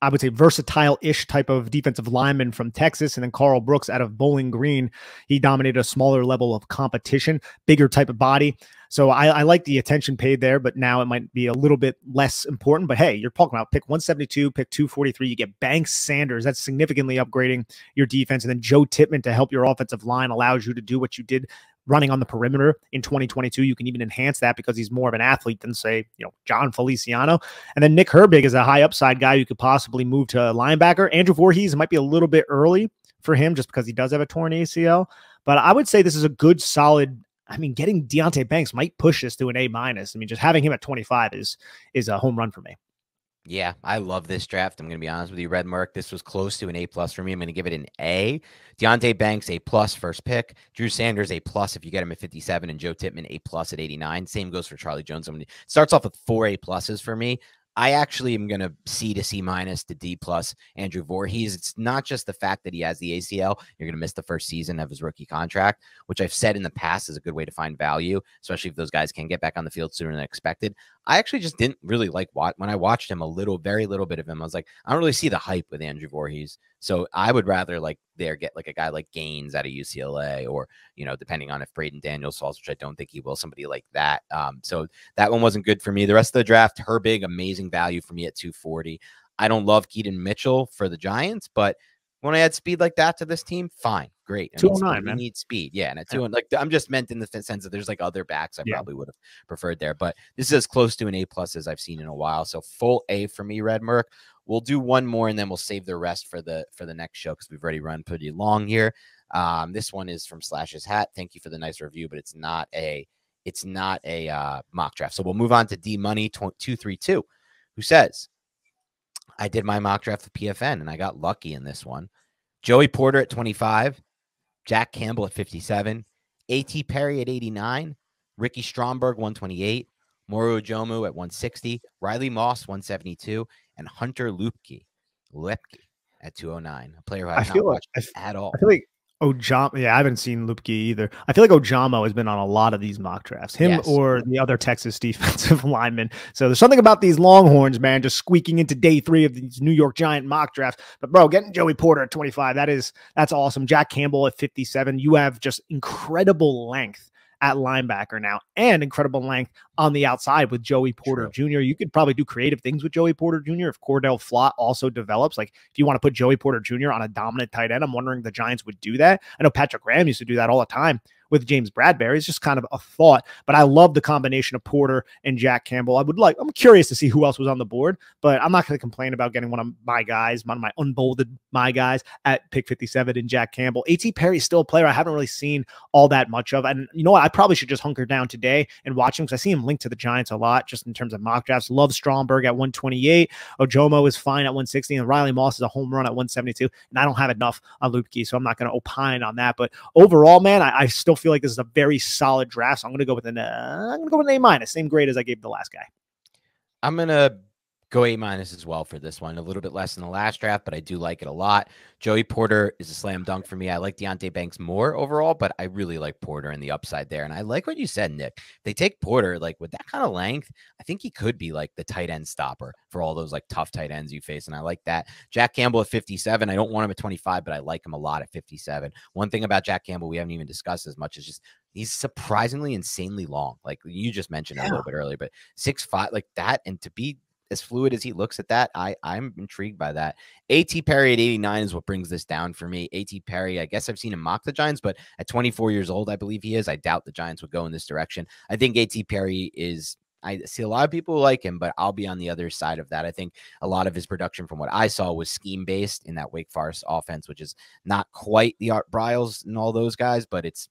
I would say, versatile-ish type of defensive lineman from Texas. And then Carl Brooks out of Bowling Green. He dominated a smaller level of competition, bigger type of body. So I like the attention paid there, but now it might be a little bit less important. But hey, you're talking about pick 172, pick 243. You get Banks Sanders. That's significantly upgrading your defense. And then Joe Tippmann to help your offensive line allows you to do what you did running on the perimeter in 2022. You can even enhance that because he's more of an athlete than, say, John Feliciano. And then Nick Herbig is a high upside guy you could possibly move to linebacker. Andrew Voorhees might be a little bit early for him just because he does have a torn ACL. But I would say this is a good, solid. I mean, getting Deonte Banks might push this to an A-. I mean, just having him at 25 is a home run for me. Yeah, I love this draft. I'm going to be honest with you, Red Mark. This was close to an A+ for me. I'm going to give it an A. Deonte Banks, A+ first pick. Drew Sanders, A+ if you get him at 57, and Joe Tippmann, A+ at 89. Same goes for Charlie Jones. Starts off with 4 A+ for me. I actually am going to C to C- to D+. Andrew Voorhees. It's not just the fact that he has the ACL. You're going to miss the first season of his rookie contract, which I've said in the past is a good way to find value, especially if those guys can get back on the field sooner than expected. I actually just didn't really like when I watched him very little bit of him. I was like, I don't really see the hype with Andrew Voorhees. So I would rather get like a guy like Gaines out of UCLA, or, depending on if Braden Daniels falls, which I don't think he will, somebody like that. So that one wasn't good for me. The rest of the draft, Herbig, amazing value for me at 240. I don't love Keaton Mitchell for the Giants, but when I add speed like that to this team, fine, great. 209, man. You need speed. Yeah. And at 200, I'm just meant in the sense that there's like other backs I probably would have preferred there, but this is as close to an A+ as I've seen in a while. So full A for me, Red Merc. We'll do one more and then we'll save the rest for the next show because we've already run pretty long here. This one is from Slash's Hat. Thank you for the nice review, but it's not a mock draft. So we'll move on to D Money 232, who says, I did my mock draft with PFN and I got lucky in this one. Joey Porter at 25, Jack Campbell at 57, A.T. Perry at 89, Ricky Stromberg 128, Moro Ojomu at 160, Riley Moss 172, and Hunter Luepke at 209. A player who I've not watched at all. I feel like Ojamo, I haven't seen Luepke either. I feel like Ojamo has been on a lot of these mock drafts, or the other Texas defensive lineman. So there's something about these Longhorns, man, just squeaking into day 3 of these New York Giant mock drafts. But bro, getting Joey Porter at 25, that's awesome. Jack Campbell at 57. You have just incredible length at linebacker now, and incredible length on the outside with Joey Porter Jr. You could probably do creative things with Joey Porter Jr. if Cordell Flott also develops. Like if you want to put Joey Porter Jr. on a dominant tight end, I'm wondering the Giants would do that. I know Patrick Graham used to do that all the time with James Bradbury. It's just kind of a thought, but I love the combination of Porter and Jack Campbell. I'm curious to see who else was on the board, but I'm not going to complain about getting one of my unbolded guys at pick 57 in Jack Campbell. A.T. Perry is still a player I haven't really seen all that much of. And you know what? I probably should just hunker down today and watch him because I see him linked to the Giants a lot just in terms of mock drafts. Love Stromberg at 128. Ojomo is fine at 160, and Riley Moss is a home run at 172. And I don't have enough on Luepke, so I'm not going to opine on that. But overall, man, I still feel like this is a very solid draft. So I'm going to go with an A-, same grade as I gave the last guy. I'm going to go A- as well for this one. A little bit less than the last draft, but I do like it a lot. Joey Porter is a slam dunk for me. I like Deonte Banks more overall, but I really like Porter and the upside there. And I like what you said, Nick. If they take Porter, like with that kind of length, I think he could be like the tight end stopper for all those like tough tight ends you face. And I like that. Jack Campbell at 57. I don't want him at 25, but I like him a lot at 57. One thing about Jack Campbell we haven't even discussed as much is just he's surprisingly insanely long. Like you just mentioned a little bit earlier, but 6'5", like that, and to be as fluid as he looks at that, I'm intrigued by that. A.T. Perry at 89 is what brings this down for me. A.T. Perry, I guess I've seen him mock the Giants, but at 24 years old, I believe he is. I doubt the Giants would go in this direction. I think A.T. Perry is, I see a lot of people who like him, but I'll be on the other side of that. I think a lot of his production from what I saw was scheme-based in that Wake Forest offense, which is not quite the Art Briles and all those guys, but it's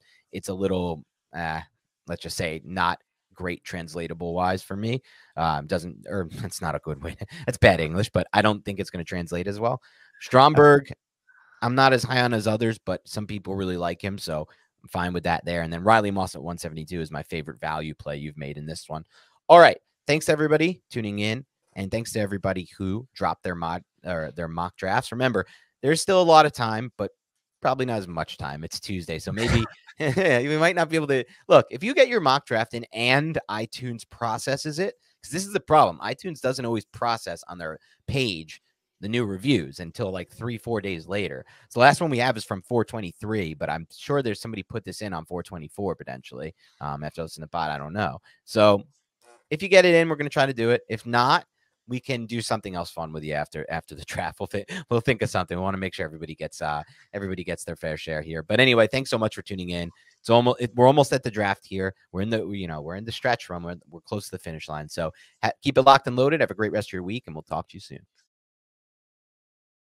a little, let's just say, not great translatable wise for me. It's not a good way. That's bad English, but I don't think it's going to translate as well. Stromberg, I'm not as high on as others, but some people really like him, so I'm fine with that there. And then Riley Moss at 172 is my favorite value play you've made in this one. All right. Thanks to everybody tuning in, and thanks to everybody who dropped their mock drafts. Remember, there's still a lot of time, but probably not as much time. It's Tuesday, so maybe we might not be able to look. If you get your mock draft in and iTunes processes it, because this is the problem. iTunes doesn't always process on their page the new reviews until like 3-4 days later. So the last one we have is from 423, but I'm sure there's somebody put this in on 424 potentially. After listening to the pod, I don't know. So if you get it in, we're going to try to do it. If not, we can do something else fun with you after the draft. We'll think of something. We want to make sure everybody gets their fair share here. But anyway, thanks so much for tuning in. We're almost at the draft here. We're in the stretch run. We're close to the finish line. So keep it locked and loaded. Have a great rest of your week, and we'll talk to you soon.